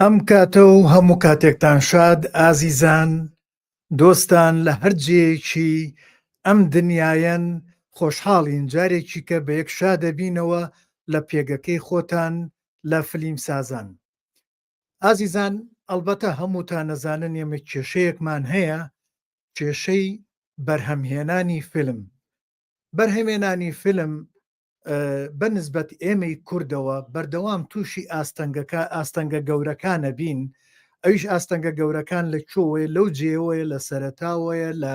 هەم کاتە و هەموو کاتێکتان شاد ئازیزان دۆستان لە هەرجەیەکی ئەم دنیایەن خۆشحاڵین جارێکی کە بە یەکشا دەبینەوە لە پێگەکەی خۆتان لە فیلم سازان. ئازیزان ئەلبەتە هەمووتان نەزانن ئێمە کێشەیەکمان هەیە، کێشەی بەرهەمهێنانی فیلم. بەرهەمهێنانی فیلم بەنسبەت ئێمەی کوردەوە بەردەوام تووشی ئاستەنگە گەورەکانە بین. ئەویش ئاستەنگە گەورەکان لە کوێیە؟ لەو جێوەیە، لە سەرەتاوەیە، لە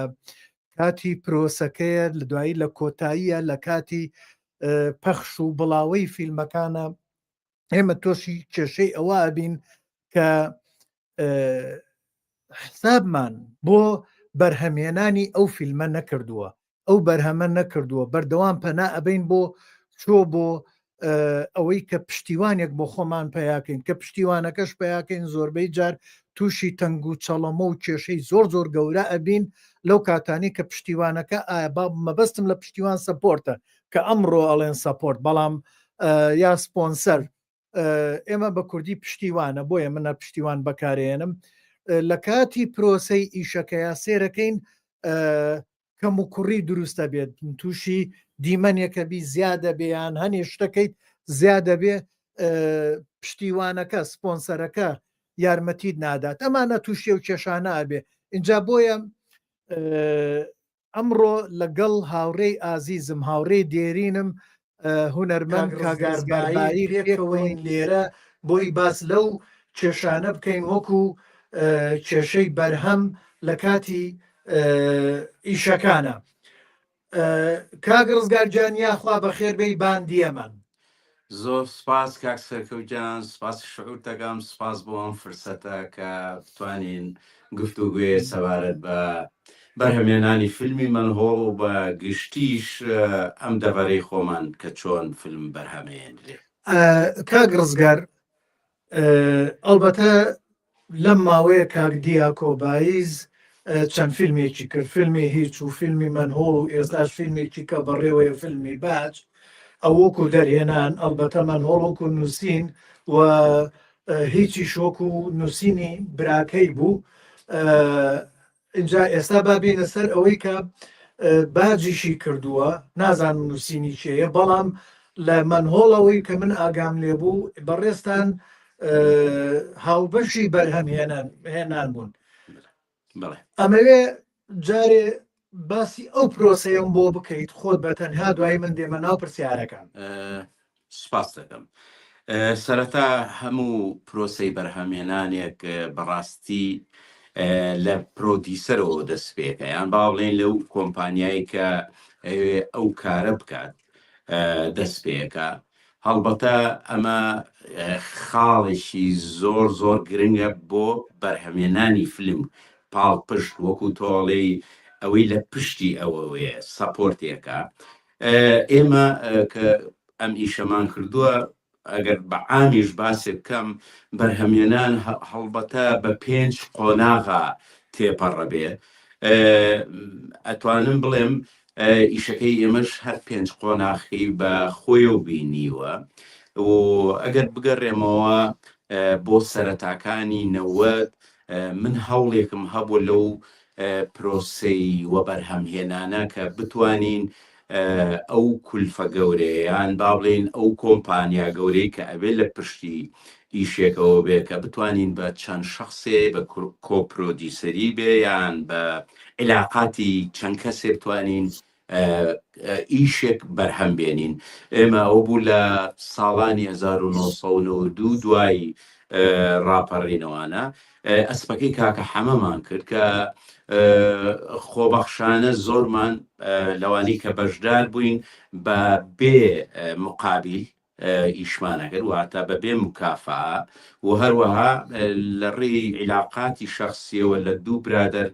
کاتی پرۆسەکەیە، لە دوایی لە کۆتاییە، لە کاتی پەخش و بڵاوەی فیلمەکانە. ئێمە تۆشی کێشەی ئەوە بین کە حسابمان بۆ بەرهەمهێنانی ئەو فیلمە نەکردووە، ئەو بەرهەمە نەکردووە، بەردەوام پەنا ئەبین بۆ بۆ ئەوەی کە پشتیوانێک بۆ خۆمان پیاکەین، کە پشتیوانەکەش پیاکەین زۆربەی جار تووشی تەنگ و چەڵەمە و کێشەی زۆر گەورە ئەبین لەو کاتانی کە پشتیوانەکە ئایا مەبەستم لە پشتیوان سەپۆرتە کە ئەمڕۆ ئەڵێن سەپۆرت، بەڵام یا سپۆنسەر. ئێمە بە کوردی پشتیوانە، بۆیە منە پشتیوان بەکارێنم. لە کاتی پرۆسەی ئیشەکەیە سێرەکەین کەم و کوڕی دروستە بێت، تووشی دیمەنێکە بی زیادە بێیان هەنێ شتەکەیت زیادە بێ، پشتیوانەکە سپۆنسەرەکە یارمەتیت نادات. ئەمانە تووشی و کێشانە ئەبێ. اینجا بۆیە ئەمڕۆ لەگەڵ هاوڕێی ئازیزم، هاوڕێی دێرینم، هونەرمەند کاگاربایی پێکەوەین لێرە بۆی باس لەو کێشانە بکەین وەکو کێشەی بەرهەم لە کاتی ئیشەکانە. کاک ڕزگارجان یاخوا بەخێربەی باندیەمان. زۆر سپاس کاک سەرکەوتجان، سپاس شعور دەکەم، سپاس بۆ ئەم فرسەتە کە بتوانین گفتوگوێ سەبارەت بە بەرهەمهێنانی فیلمی مەنهۆڵ و بە گشتیش ئەم دەڤەرەی خۆمان کە چۆن فیلم بەرهەمهێنرێ. کاک ڕزگار، ئەلبەتە لەم ماوەیە کاک دیاکۆباییز چەند فیلمێکی کرد، فیلمی هیچ و فیلمی مەنهۆڵ و ئێستاش فیلمێکی کە بەڕێوەیە فیلمی باج ئەوەکو دەرهێنان. ئەلبەتە مەنهۆڵ و نووسین و هیچی شۆک و نووسینی براکەی بوو. اینجا ئێستا بابینە سەر ئەوەی کە باجیشی کردووە، نازانم نووسینی چێیە، بەڵام لە مەنهۆڵەوەی کە من ئاگام لێبوو بەڕێستان هاوبەشی بەرهەمهێنان بوون. ئەمەوێ جارێ باسی ئەو پرۆسەیەم بۆ بکەیت خۆت بە تەنها، دوای من دێمە ناو پرسیارەکان. سپاس دەکەم. سەرەتا هەموو پرۆسەی بەرهەمهێنانێک بەڕاستی لە پرۆدیسەرەوە دەست پێکە، یان با بڵێن لەو کۆمپانیایی کە ئەو کارە بکات دەست پێەکە. هەڵبەتە ئەمە خاڵێکی زۆر گرنگە بۆ بەرهەمهێنانی فیلم، پاڵپشت وەکو تۆڵەی ئەوەی لە پشتی ئەوەیە سەپۆرتێکە. ئێمە کە ئەم ئیشەمان کردووە، ئەگەر بە عامیش باسێ بکەم، بەرهەمهێنان هەڵبەتە بە 5 قۆناغا تێپەڕەبێ. ئەتوانم بڵێم ئیشەکەی ئێمەش هەر 5 قۆناغی بە خۆی و بینیوە و ئەگەر بگەڕێمەوە بۆ سەرەتاکانی 90 من هەوڵێکم هەبوو لەو پرۆسەی وە بەرهەمهێنانە کە بتوانین ئەو کولفە گەورەیان با بڵێن ئەو کۆمپانیا گەورەی کە ئەوێ لە پشتی ئیشێکەوە بێ کە بتوانین بە چەند شخصێ بە کۆپرۆدیسەری بێ یان بە علاقاتی چەند کەسێ بتوانین ئیشێک بەرهەم بێنین. ئێمە ئەو بوو لە ساڵانی 1992 دوای ڕاپەڕینەوانە ئەسپەکەی کاکە حەمەمان کرد کە خۆبەخشانە زۆرمان لەوانی کە بەشدار بووین بە بێ مقابل ئیشمانەکرد، واتە بە بێ مکافعە، و هەروەها لە ڕێی عیلاقاتی شخصیەوە لە دوو برادەر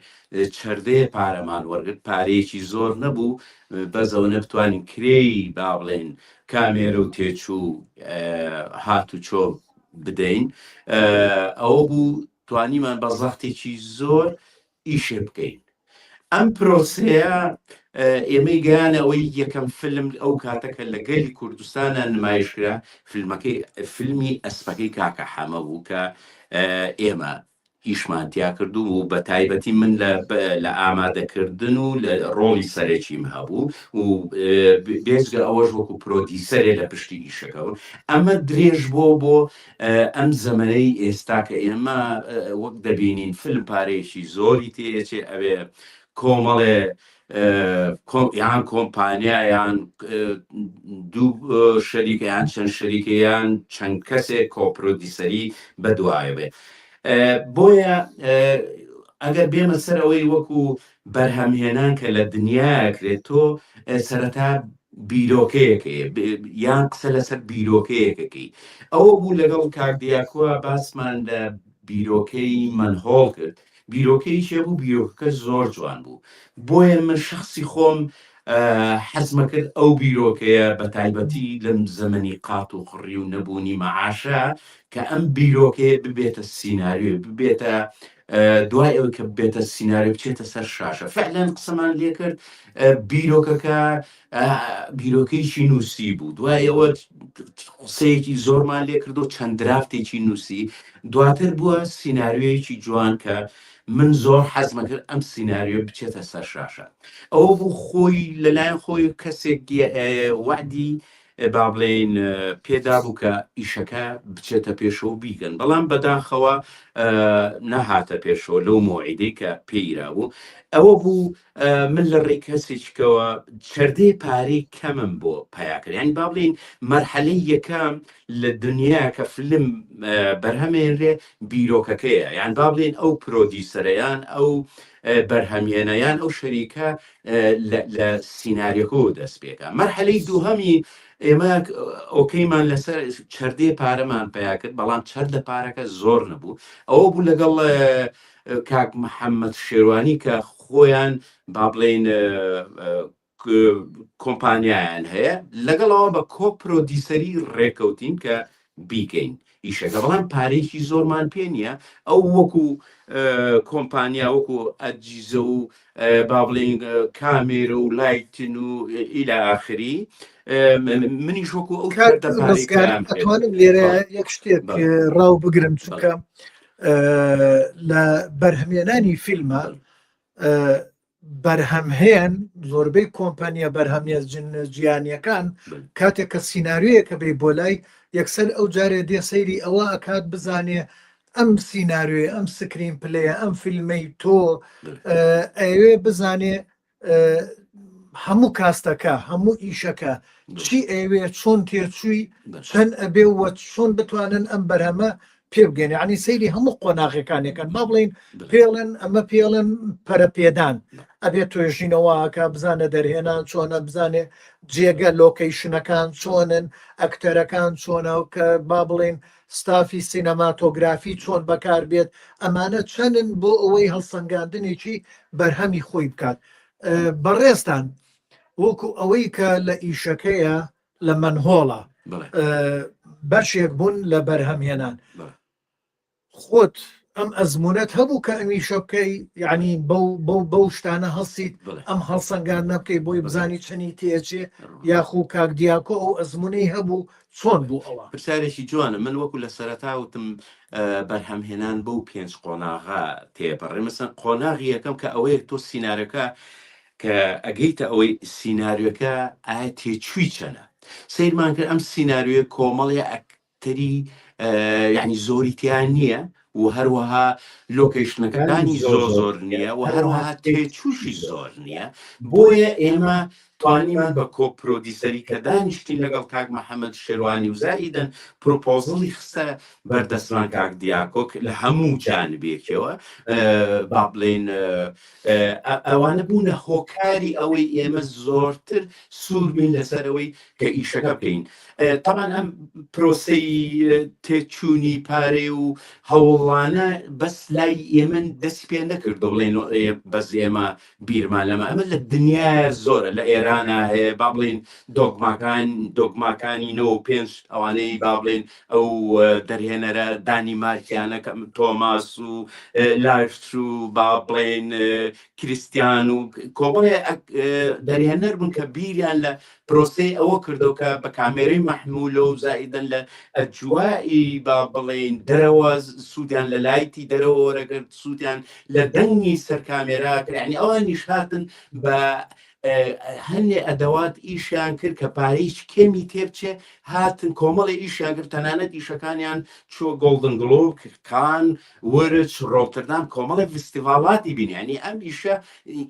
چەردەیە پارەمان وەرگرت، پارەیەکی زۆر نەبوو، بەزەونە بتوانین کرێی با بڵێن کامێرە و تێچوو هات و چۆ بدەین. ئەوە بوو توانیمان بە زەختێکی زۆر ئیشێ بکەین. ئەم پرۆسەیە ئێمەی گەیانە ئەوەی یەکەم فیلم ئەو کاتەکە لە گەلی کوردستانە نمایشکرا فیلمی ئەسپەکەی کاکە حەمە بوو کە ئێمە هیچمانتیا کردو و بە تایبەتی من لە ئامادەکردن و لە ڕۆڵی سەرەکیم هەبوو و بێزگە ئەوەش وەکو پرۆدیسەرێ لە پشتی ئیشەکەون ئەمە درێژ بۆ ئەم زەمەنەی ئێستا کە ئێمە وەک دەبینین فیلم پارێکی زۆری تێچێ ئەوێ کۆمەڵێ یان کۆمپانیا یان دوو شەریکیان چەند شەریکیان چەند کەسێک کۆپرۆدیسەری بەدوایە بێ بۆیە ئەگەر بێمە سەر ئەوەی وەکو بەرهەمهێنان کە لە دنیاکرێت تۆ سەرەتا بیرۆکەیەکێ یان قسە لەسەر بیرۆکەیەکەکەی ئەوە بوو لەگەڵ کاکدیاکووە باسمان لە بیرۆکەی منهۆڵ کرد بیرۆکەی چێ بوو بیرۆکەکە زۆر جوان بوو بۆیە من شخصی خۆم حەزمە کرد ئەو بیرۆکەیە بە تایبەتی لەم زەمەنی قات و قڕی و نەبوونی مەعاشە کە ئەم بیرۆکەیە ببێتە سیناریۆ ببێتە دوای ئەوە کە بێتە سیناریۆ بچێتە سەر شاشە فعلەن قسەمان لێ کرد بیرۆکەکە بیرۆکەیکی نووسی بوو دوای ئەوە قسەیەکی زۆرمان لێ کرد و چەند درافتێکی نووسی دواتر بووە سیناریۆیەکی جوان کە من زۆر حەزمە کرد ئەم سیناریۆ بچێتە سەر شاشە ئەوە بوو خۆی لەلایەن خۆی کەسێک وعدی با بڵێن پێدا بوو کە ئیشەکە بچێتە پێشەوە بیگەن بەڵام بەداخەوە نەهاتە پێشەوە لەو مۆعیدەی کە پێیرا بوو ئەوە بوو من لە ڕێی کەسێکەوە چەردەی پارەی کەمم بۆ پیاکرد یعنی با بڵێن مەرحەلەی یەکەم لە دنیا کە فلم بەرهەمێنرێ بیرۆکەکەیە یان با بڵێن ئەو پرۆدیسەرەیان ئەو بەرهەمێنەیان ئەو شەریکە لە سیناریۆکە دەست پێکە مەرحەلەی دووهەمی ئێمە ئۆکەیمان لەسەر چەردەی پارەمان پیا کرد بەڵام چەردە پارەکە زۆر نەبوو ئەوە بوو لەگەڵ کاک محەممەد شێوانی کە خۆیان با بڵێن کۆمپانیایان هەیە لەگەڵەوە بە کۆپرۆدیسەری ڕێکەوتین کە بیکەین ئیشەکە بەڵام پارێکی زۆرمان پێ نییە ئەو وەکو کۆمپانیا وەکو ئەجیزە و با بڵێن کامێرە و لایتن و ئیلە ئاخری منیش وەکو ئەو ئەتوانم لێرە یەک شتێک ڕاو بگرم چونکە لە بەرهەمێنانی فیلمە بەرهەمهێن زۆربەی کۆمپانیا بەرهەمیە جیهانیەکان کاتێک کە سیناریۆیەکە بێ بۆ لای یەکسەر ئەو جارێ دێ سەیری ئەوە ئەکات بزانێ ئەم سیناریۆی ئەم سکرین پلەیە ئەم فیلمەی تۆ ئەوێ بزانێ هەموو کاستەکە هەموو ئیشەکە چی ئەوێ چۆن تێچووی چەند ئەبێ وە چۆن بتوانن ئەم بەرهەمە پێ بگەین عنی سەیری هەموو قۆناغەکانەکەن با بڵین پێڵێن ئەمە پێڵێن پەرەپێدان ئەبێت توێژینەوەکە بزانە دەرهێنان چۆنە بزانێ جێگە لۆکەیشنەکان چۆنن ئەکتەرەکان چۆنە کە با بڵێن ستافی سینەماتۆگرافی چۆن بەکار بێت ئەمانە چەندن بۆ ئەوەی هەڵسەنگاندنێکی بەرهەمی خۆی بکات بەڕێستان وەکو ئەوەی کە لە ئیشەکەیە لە منهۆڵە بەشێک بوون لە بەرهەمهێنان خۆت ئەم ئەزمونەت هەبوو کە ئەمی شەبکەی یعنی بەو شتانە هەڵسیت ئەم هەڵسەنگان نەبکەی بۆی بزانی چنی تێچێ یاخوو کاک دیاکۆ ئەو ئەزمونەی هەبوو چۆن بوو ئەوە پرسیارێکی جوانە من وەکو لە سەرەتاوتم بەرهەمهێنان بەو پێنج قۆناغا تێپەڕێ مەسەن قۆناغی یەکەم کە ئەوەیە تۆ سینارەکە کە ئەگەیتە ئەوەی سیناریۆکە ئایا تێچووی چەنە سیرمان کرد ئەم سیناریۆی کۆمەڵی ئەکتەری یعنی زۆریتیان نییە و هەروەها لۆکیشنەکانی زۆر نییە و هەروەها تێچووشی زۆر نییە بۆیە ئێمە توانیمان بە کۆپرۆدیسەری کە دانیشتین لەگەڵ کاک محەممەد شێوانی و زائیدەن پرۆپۆزڵی خستە بەردەستمان کاک دیاکۆک لە هەموو جانبێکەوە با بڵێن ئەوانە بوونە هۆکاری ئەوەی ئێمە زۆرتر سووربین لەسەرەوەی کە ئیشەکە بکەین تامان ئەم پرۆسەی تێچوونی پارێ و هەوڵانە بەس لای ئێمە دەستی پێ نەکرد بڵێن بەس ئێمە بیرمان لەمە ئەمە لە دنیای زۆرە لە ئێرە ئێرانە هەیە با بڵێن دۆگماکانی 95 ئەوانەی با بڵێن ئەو دەرهێنەرە دانیمارکیانە تۆماس و لایف و با بڵێن کریستیان و کۆمەڵێ دەرهێنەر بوون کە بیریان لە پرۆسی ئەوە کردو کە بە کامێرەی مەحمولە و زائیدەن لە ئەجوایی با بڵێن دەرەوە سوودیان لە لایتی دەرەوە وەرەگرت سوودیان لە دەنگی سەر کامێرا کرد یعنی ئەوان نیشاتن بە هەندێ ئەدەوات ئیشیان کرد کە پارەیەکی کێمی تێبچێ هاتن کۆمەڵی ئیشیان کرد تەنانەت ئیشەکانیان چوە گۆڵدن گلۆب کان وەرچ ڕۆتردام کۆمەڵی فستیڤاڵاتی بینی ینی ئەم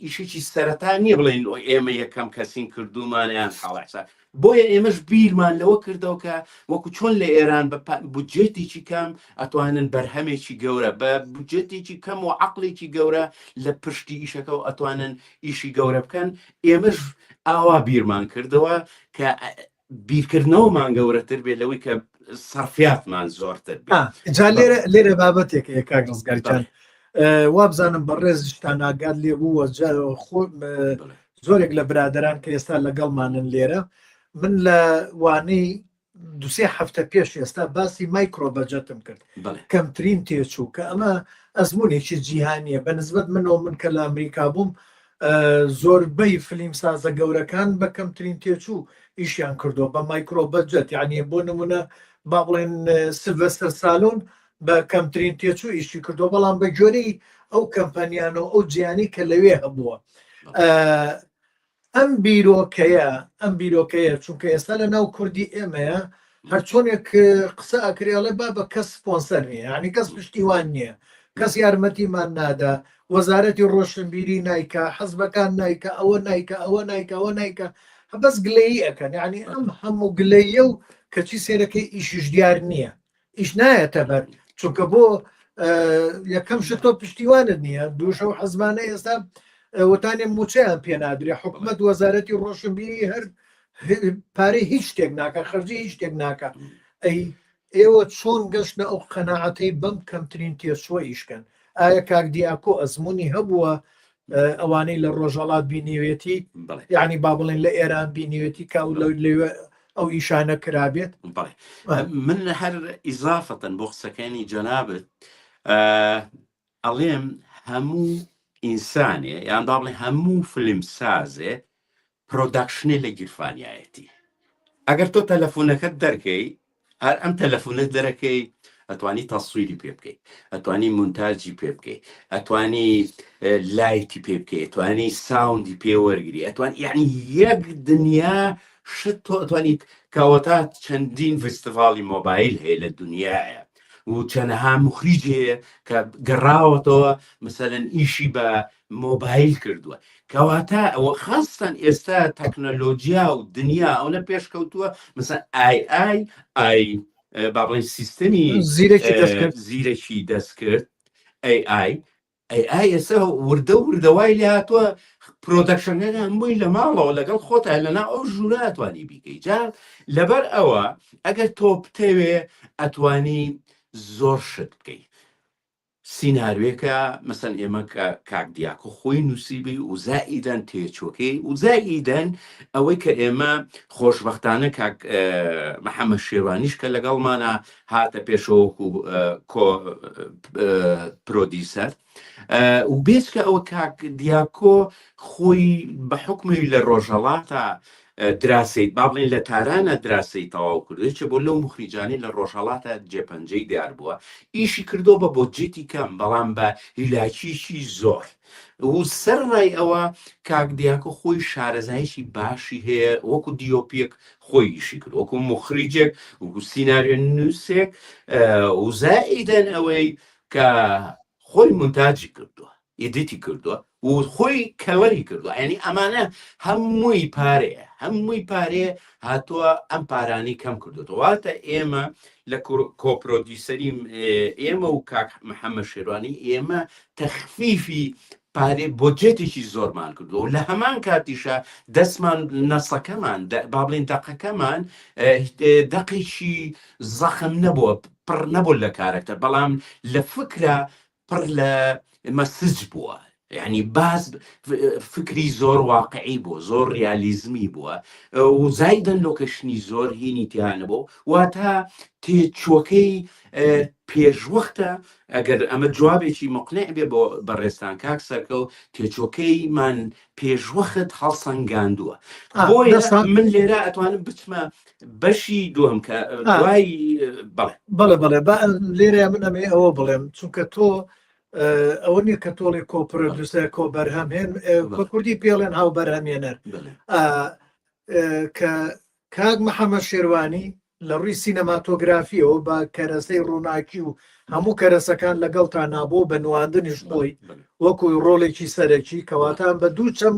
ئیشێکی سەرەتا نییە بڵێن ئێمە یەکەم کەسین کردومانیان حاڵەسا بۆیە ئێمەش بیرمان لەوە کردەوە کە وەکو چۆن لە ئێران بە بودجێتێکی کەم ئەتوانن بەرهەمێکی گەورە بە بودجێتێکی کەم و عەقڵێکی گەورە لە پشتی ئیشەکە و ئەتوانن ئیشی گەورە بکەن ئێمەش ئاوا بیرمان کردەوە کە بیرکردنەوەمان گەورەتر بێت لەوەی کە سەرفیاتمان زۆرتر جا لێرە بابەتێکە کاک ڕزگارجان وابزانم بەڕێز شتان ئاگات لێ بووە زۆرێک لە برادران کە ئێستا لەگەڵمانن لێرە من لە وانەی دوسێ هەفتە پێش ئێستا باسی مایکرۆ بەجەتم کرد کەمترین تێچوو کە ئەمە ئەزمونێکی جیهانیە بە نسبەت من کە لە ئەمریکا بووم زۆربەی فلیم سازە گەورەکان بە کەمترین تێچوو ئیشیان کردو بە مایکرۆ بەجەت یعنی بۆ نمونە با بڵێن سیلڤەستەر سالۆن بە کەمترین تێچوو ئیشی کردو بەڵام بە جۆرەی ئەو کەمپانیانەوە ئەو جیانی کە لەوێ هەبووە ئەم بیرۆکەیە چونکە ئێستا لە ناو کوردی ئێمەیە هەر چۆنێک قسە ئەکرێڵێ با بە کەس سپۆنسەر نیە ینی کەس پشتیوان نییە کەس یارمەتیمان نادا وەزارەتی ڕۆشنبیری نایکە حەزبەکان نایکە ئەوە نایکە ئەوە نایکە ئەوە نایکە بەس گلەیی ئەەکەن یعنی ئەم هەموو گلەیە و کەچی سێرەکەی ئیشش دیار نییە ئیش نایەتە بەر چونکە بۆ یەکەم شت تۆ پشتیوانت نییە دووشە و حەزبانە ئێستا وتانێ موچەیان پێ نادرێ حکوومەت وەزارەتی ڕۆشنبیری هەر پارەی هیچ شتێک ناکە خەرجی هیچ شتێک ناکە ئێوە چۆن گەشتە ئەو قەناعەتەی بەم کەمترین تێچووە ئیشکەن ئایا کاک دیاکۆ ئەزمموی هەبووە ئەوانەی لە ڕۆژەڵات بینیوێتی یعنی با بڵێن لە ئێران بینیوێتی کاو لەوێ ئەو ئیشانە کرابێت من هەر ئیزافەتەن بۆ قسەکانی جەنابەت ئەڵێم هەموو ئینسانێ یان با بڵێن هەموو فلم سازێ پرۆداکشنێ لە گیرفانیایەتی ئەگەر تۆ تەلەفۆنەکەت دەرکەی هەر ئەم تەلەفۆنت دەرەکەی ئەتوانی تەسویری پێ بکەیت ئەتوانی مونتاجی پێ بکەیت ئەتوانی لایتی پێ بکەیت ئەتوانی ساوندی پێ وەرگری ئەتوان یعنی یەک دنیا شت تۆ ئەتوانیت کەواتە چەندین فستیڤاڵی مۆبایل هەیە لە دنیاە و چەندەها مخریج هەیە کە گەڕاوەتەوە مثلەن ئیشی بە مۆبایل کردووە کەواتە ئەوە خاستان ئێستا تەکنەلۆجیا و دنیا ئەو لە پێشکەوتووە مثلا ئای با بڵێن سیستەمی زیرەکی دەستکرد AI ئێستا وردەوای لێ هاتووە پرۆدەکشنەکە هەمووی لە ماڵەوە لەگەڵ خۆتە لەنا ئەو ژوورە ئەتوانی بیکەی جا لەبەر ئەوە ئەگەر تۆ بتەوێ ئەتوانی زۆر شت بکەیت سیناروێکە مەسەن ئێمە کاک دیاکۆ خۆی نووسیبی و زائیدەن تێچۆکەی و زائیدەن ئەوەی کە ئێمە خۆشبەختانە کاک محەممەد شێوانیش کە لەگەڵمانە هاتە پێشەوەکو پرۆدیسەر و بێچکە ئەوە کاک دیاکۆ خۆی بە حکمی لە ڕۆژهەڵاتە دراسەیت با بڵێن لە تارانە دراسەی تەواو کردوێت بۆ لەو مخریجانی لە ڕۆژهەڵاتە جێپەنجەی دیار بووە ئیشی کردو بە بۆجێتی کەم بەڵام بە هیلاکیشی زۆر و سەرڕای ئەوە کاک دیاکۆ خۆی شارەزایشی باشی هەیە وەکو دیۆپیەک خۆی ئیشی کرد وەکو مخریجێک وەکو سیناریۆ نووسێک و زائیدەن ئەوەی کە خۆی مونتاجی کردووە ئیدیتی کردووە و خۆی کەوەری کردووە ینی ئەمانە هەمووی پارەیە هاتووە ئەم پارانی کەم کردوێتەوە واتە ئێمە لە کۆپرۆدیسەری ئێمە و کاک محەممەد شێوانی ئێمە تەخفیفی پارێ بۆجێتێکی زۆرمان کردووە و لە هەمان کاتیشە دەستمان نەسەکەمان با بڵێن دەقەکەمان دەقێکی زەخم نەبووە پڕ نەبوو لە کارەکتە بەڵام لە فکرە پڕ لە مەسج بووە یعنی باز فکری زۆر واقعی بوو زۆر ریالیزمی بووە و زایدن لۆکەشنی زۆر هینی تیانە بوو واتە تێچۆکەی پێشوەختە ئەگەر ئەمە جوابێکی مقنع بێ بۆ بەڕێستان کاک سەرکەوت تێچۆکەیمان پێشوەخت هەڵسەنگاندووە بۆیە من لێرە ئەتوانم بچمە بەشی دووەم کە دوای بەڵێ لێرە من ئەمێ ئەوە بڵێم چونکە تۆ ئەوە نییە کە تۆڵی کۆپرۆدوسە کۆ بەرهەمهێن کۆ کوردی پێڵێن هاو بەرهەمێنەر کە کاک محەممەد شێروانی لە ڕووی سینەماتۆگرافیەوە بە کەرەسەی ڕووناکی و هەموو کەرەسەکان لەگەڵ تا نابوو بە نواندنیش خۆی وەکوی ڕۆڵێکی سەرەکی کەواتان بە دوو چەم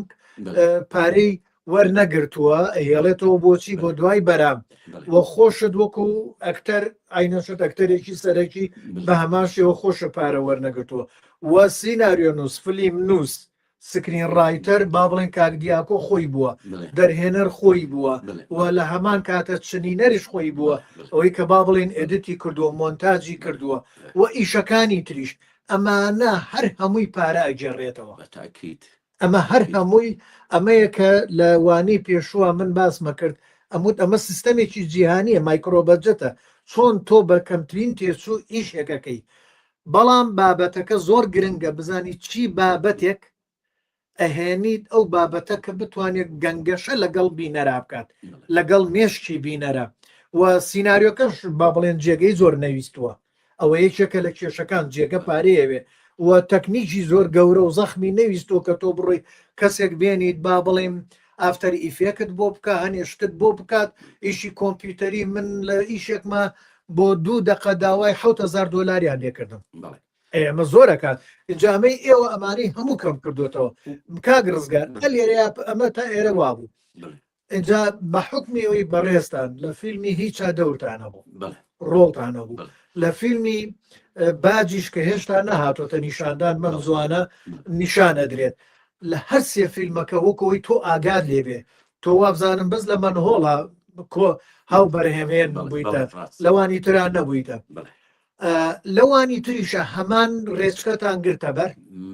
پارەی وەرنەگرتووە هێڵێتەوە بۆچی بۆ دوای بەرام وە خۆشت وەکو ئەکتەر ئاینەشت ئەکتەرێکی سەرەکی بە هەماشەوە خۆشە پارە وەرنەگرتووە وە سیناریۆ نووس فلیم نووس سکرین ڕایتەر با بڵێن کاک دیاکۆ خۆی بووە دەرهێنەر خۆی بووە و لە هەمان کاتە چنینەریش خۆی بووە ئەوەی کە با بڵێن ئێدیتی کردووە مۆنتاجی کردووە و ئیشەکانی تریش ئەمانە هەر هەمووی پارە ئەگەڕێتەوە ئەمە هەر هەمووی ئەمەیە کە لە وانەی پێشووە من باسمە کرد ئەمە سیستەمێکی جیهانیە مایکرۆبەجەتە چۆن تۆ بە کەمترین تێچوو ئیشێکەکەی بەڵام بابەتەکە زۆر گرنگە بزانی چی بابەتێک ئەهێنیت ئەو بابەتە کە بتوانێت گەنگەشە لەگەڵ بینەرا بکات لەگەڵ مێشکی بینەرە و سیناریۆکەش با بڵێن جێگەی زۆر نەویستووە ئەوە یەکێکە لە کێشەکان جێگە پارەیەوێ و تەکنیکی زۆر گەورە و زەخمی نەویستەوە کە تۆ بڕۆی کەسێک بێنیت با بڵێم ئافتەر ئیفێکت بۆ بکە هەنێشتت بۆ بکات ئیشی کۆمپیوتەری من لە ئیشێکمە بۆ 2 دقە داوای 7,000 دۆلاریان لێکردم ئێمە زۆرەکات جامەی ئێوە ئەمانەی هەموو کەم کردوێتەوە کاک ڕزگار لێرە ئەمە تا ئێرە وابوو اینجا بە حکمیەوەی بەڕێستان لە فیلمی هیچ دەورتانە بوو ڕۆڵتانە بوو لە فیلمی باجیش کە هێشتا نەهاتۆتە نیشاندان مەم زوانە نیشانە درێت لە هەر سێ فیلمەکە وەکەوەی تۆ ئاگاد لێبێ تۆ وابزانم بەس لە منهۆڵە کۆ هاو بەرهێمێن بوویتە لەوانی تران نەبوویتە لەوانی تریشە هەمان ڕێچکەتان گرتە بەر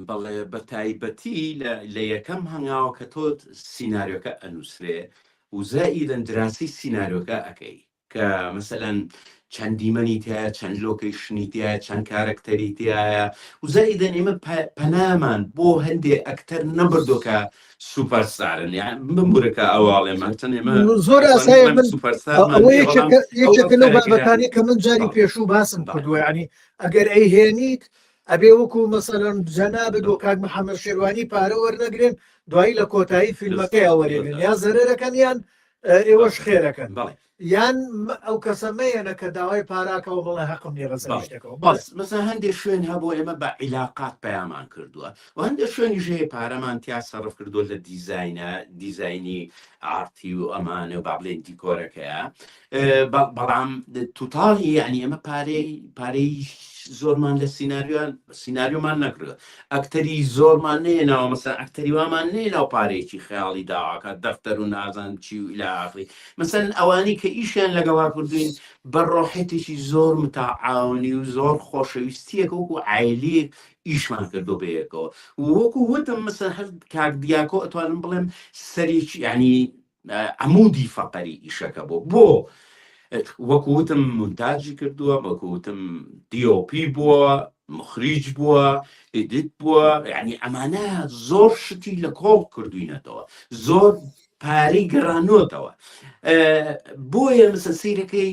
بەڵێ بە تایبەتی لە یەکەم هەنگاوە کە تۆ سیناریۆکە ئەنووسرێ و زائیدەن دراسی سیناریۆکە ئەەکەی کە مەسەلەن چەند دیمەنی تایە چەند لۆکەیشنی تایە چەند کارکتەری تایە و زائیدەن ئێمە پەنامان بۆ هەندێک ئەکتەر نەبردۆکە سوپەرستارن بمبورەکە ئەواڵێمان چەند ئێمە زۆر ئاسایە یەکێکە لەو بابەتانی کە من جاری پێشوو باسم کردووە ینی ئەگەر ئەیهێنیت ئەبێ وەکو مەسەلەن جەنابێت و کاک محەممەد شێروانی پارە وەرنەگرێن دوایی لە کۆتایی فیلمەکەی ئەوەرێنن یا زەرەرەکەن یان ئێوەش خێرەکەن یان ئەو کەسەمەیەنە کە داوای پاراکەەوە بڵێ حەقم نیێڕزەکەەوە مەسا هەندێک شوێن هەبوو ئێمە بە عیلاقات پەیامان کردووە و هەندێک شوێنی ژێ پارەمان تیا سەرف کردو لە دیزاینی ئارتی و ئەمانە و با بڵێن دیکۆرەکەیە بەڵام توتاڵی یعنی ئەمە پارەی زۆرمان لە سیناریۆمان نەکردە ئەکتەری زۆرمان نێنەوە مەسا ئەکتەری وامان نێنەوە پارێکی خەیاڵی داواکە دەفتەر و نازان چی و ئیلاخری مەسەن ئەوانی کە ئیشیان لەگەڵا کردوین بەڕۆحێتێکی زۆر متعاونی و زۆر خۆشەویستیەکە وەکو عایلی ئیشمان کردو بەیەکەوە وەکو وتم مەسەن هەر کاک دیاکۆ ئەتوانم بڵێم سەرێکی ینی عمودی فەقەری ئیشەکە بۆ وەکوتم مونتاجی کردووە وەکوتم دیۆپی بووە مخریج بووە ئیدیت بووە یعنی ئەمانە زۆر شتی لە کۆڵ کردوینەتەوە زۆر پارەی گەڕانوتەوە بۆیە مەسە سیرەکەی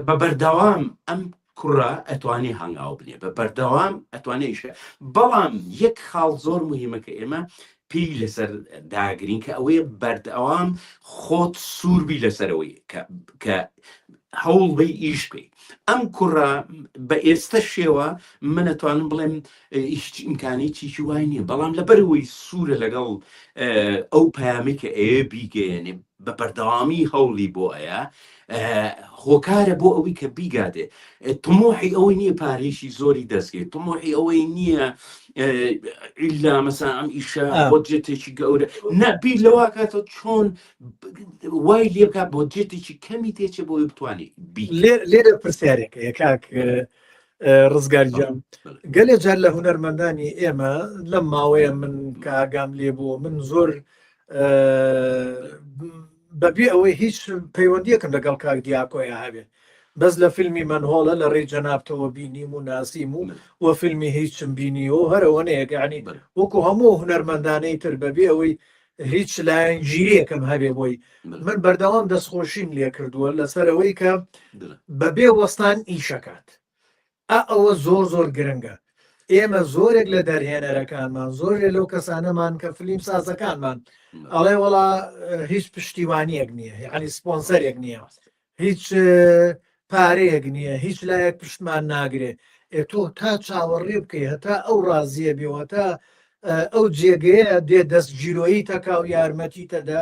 بە بەردەوام ئەم کوڕە ئەتوانێ هەنگاو بنێ بە بەردەوام ئەتوانێشە بەڵام یەک خاڵ زۆر مهمەکە ئێمە پێی لەسەر داگرین کە ئەوەیە بەردەوام خۆت سووربی لەسەرەوەی کە هەوڵبەی ئیش بکەی ئەم کوڕە بە ئێستا شێوە من ئەتوانم بڵێم هیچ ئیمکانی چیشی وای نییە بەڵام لەبەرەوەی سوورە لەگەڵ ئەو پەیامی کە ئێ بیگەێنێ بە بەردەوامی هەوڵی بۆ ئەیە هۆکارە بۆ ئەوەی کە بیگاتێ تمۆحی ئەوەی نییە پارێشی زۆری دەستگێت تمۆحی ئەوەی نییە ئیلا مەسا ئەم ئیشە بۆجێتێکی گەورە نەبی لەوا کاتە چۆن وای لێ بکات بۆجێتێکی کەمی تێچە بۆی بتوانێت لێرە پرسیارێکە یەکاک ڕزگاری جام گەلێ جار لە هونەرمەندانی ئێمە لەم ماوەیە من کە ئاگام لێ بووە من زۆر بەبێ ئەوەی هیچ پەیوەندیەکەم لەگەڵ کاک دیاکۆیە هەبێ بەس لە فیلمی منهۆڵە لە ڕێی جەنابتەوە بینیم و ناسیم و وە فیلمی هیچم بینیەوە هەرەوەنەیەک ینی وەکو هەموو هونەرمەندانەی تر بەبێ ئەوەی هیچ لایەن گیریەکەم هەبێ بۆی من بەردەوام دەستخۆشیم لێ کردووە لەسەرەوەی کە بەبێ وەستان ئیشەکات ئەوە زۆر زۆر گرنگە ئێمە زۆرێک لە دەرهێنەرەکانمان زۆر لەو کەسانەمان کە فلیم سازەکانمان ئەڵێ وڵا هیچ پشتیوانیەک نییە یعنی سپۆنسەرێک نییە هیچ پارەیەک نییە هیچ لایەک پشتمان ناگرێ تۆ تا چاوەڕێ بکەی هەتا ئەو ڕازیە بێەوە تا ئەو جێگەیە دێ دەستگیرۆیی تەکا و یارمەتی تەدا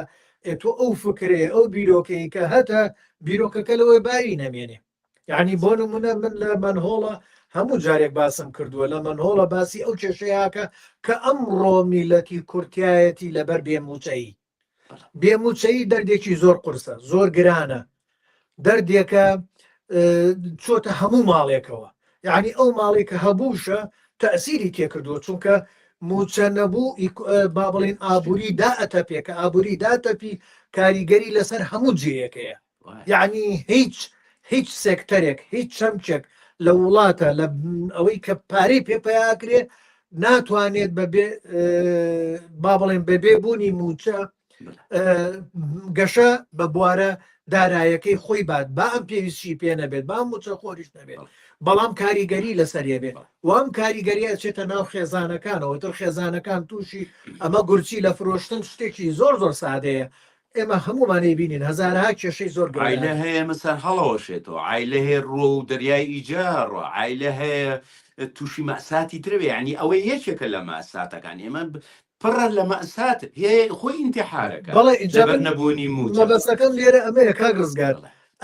تۆ ئەو فکرێ ئەو بیرۆکەی کە هەتا بیرۆکەکە لەوەی باری نەمێنێ یعنی بۆ نمونە من لە منهۆڵە هەموو جارێک باسم کردووە لە منهۆڵە باسی ئەو کێشەیەکە کە ئەمڕۆ میلەتی کورتایەتی لەبەر بێموچەیی بێموچەیی دەردێکی زۆر قورسە زۆر گرانە دەردێکە چۆتە هەموو ماڵێکەوە یعنی ئەو ماڵی کە هەبووشە تەسیری تێکردووە چونکە موچە نەبوو با بڵێن ئابووری دائەتەپێکە ئابووری داتەپی کاریگەری لەسەر هەموو جێیەکەیە یعنی هیچ سێکتەرێک هیچ چەمچێک لە وڵاتە لە ئەوەی کە پارەی پێپیاکرێ ناتوانێت بەبێ با بڵێن بەبێ بوونی موچە گەشە بە بوارە دارایەکەی خۆی بات با ئەم پێویستی پێ نەبێت با موچە خۆریش نەبێت بەڵام کاریگەری لەسەرێ بێت وام کاریگەریە چێتە ناو خێزانەکانەوە تر خێزانەکان تووشی ئەمە گورچی لە فرۆشتن شتێکی زۆر زۆر سادەیە ئێمە هەمومانەی بینین هەزارها کێشەی زۆر عیلە هەیە مەسەر هەڵەوەشێتەوە عیلە هەیە ڕۆ و دەریای ئیجارڕە عیلە هەیە تووشی مەساتی تربێ ینی ئەوەی یەکێکە لە مەساتەکان ئێمە پڕە لە مەسات هەیە خۆی ئینتیحارەکە بەڵێ ئیجاب نەبوونی مەبەستەکەم لێرە ئەمەیە کاک ڕزگار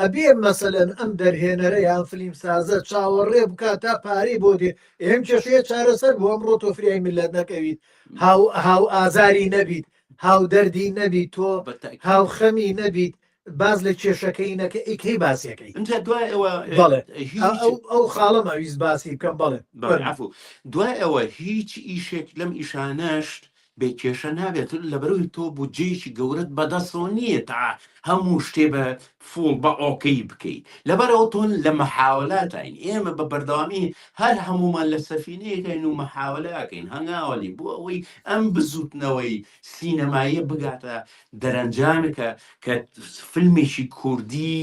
ئەبێ مەسەلەن ئەم دەرهێنەرە یان فلیم سازە چاوەڕێ بکات تا پارەی بۆ دێ ئێم کێشەیە چارەسەر بۆ ئەمڕۆ تۆفریای میلەت نەکەویت هاو ئازاری نەبیت هاو دەردی نەبیت تۆ هاو خەمی نەبیت باز لە کێشەکەی نەکە ئیکەی باسیەکەی بەڵێ ئەو خاڵەمە ویست باسی بکەم بەڵێ دوای ئەوە هیچ ئیشێک لەم ئیشانەش بێ کێشە نابێت لەبەرەوەی تۆ بودجەیەکی گەورەت بەدەستەوە نییە تا هەموو شتێ بە فۆڵ بە ئۆکەی بکەیت لەبەرەوە تۆن لە مەحاولاتین ئێمە بە بەردەوامی هەر هەمومان لە سەفینەیەکەین و مەحاولەکەین هەنگاوەلی بۆ ئەوەی ئەم بزوتنەوەی سینەمایە بگاتە دەرەنجامێکە کە فیلمێکی کوردی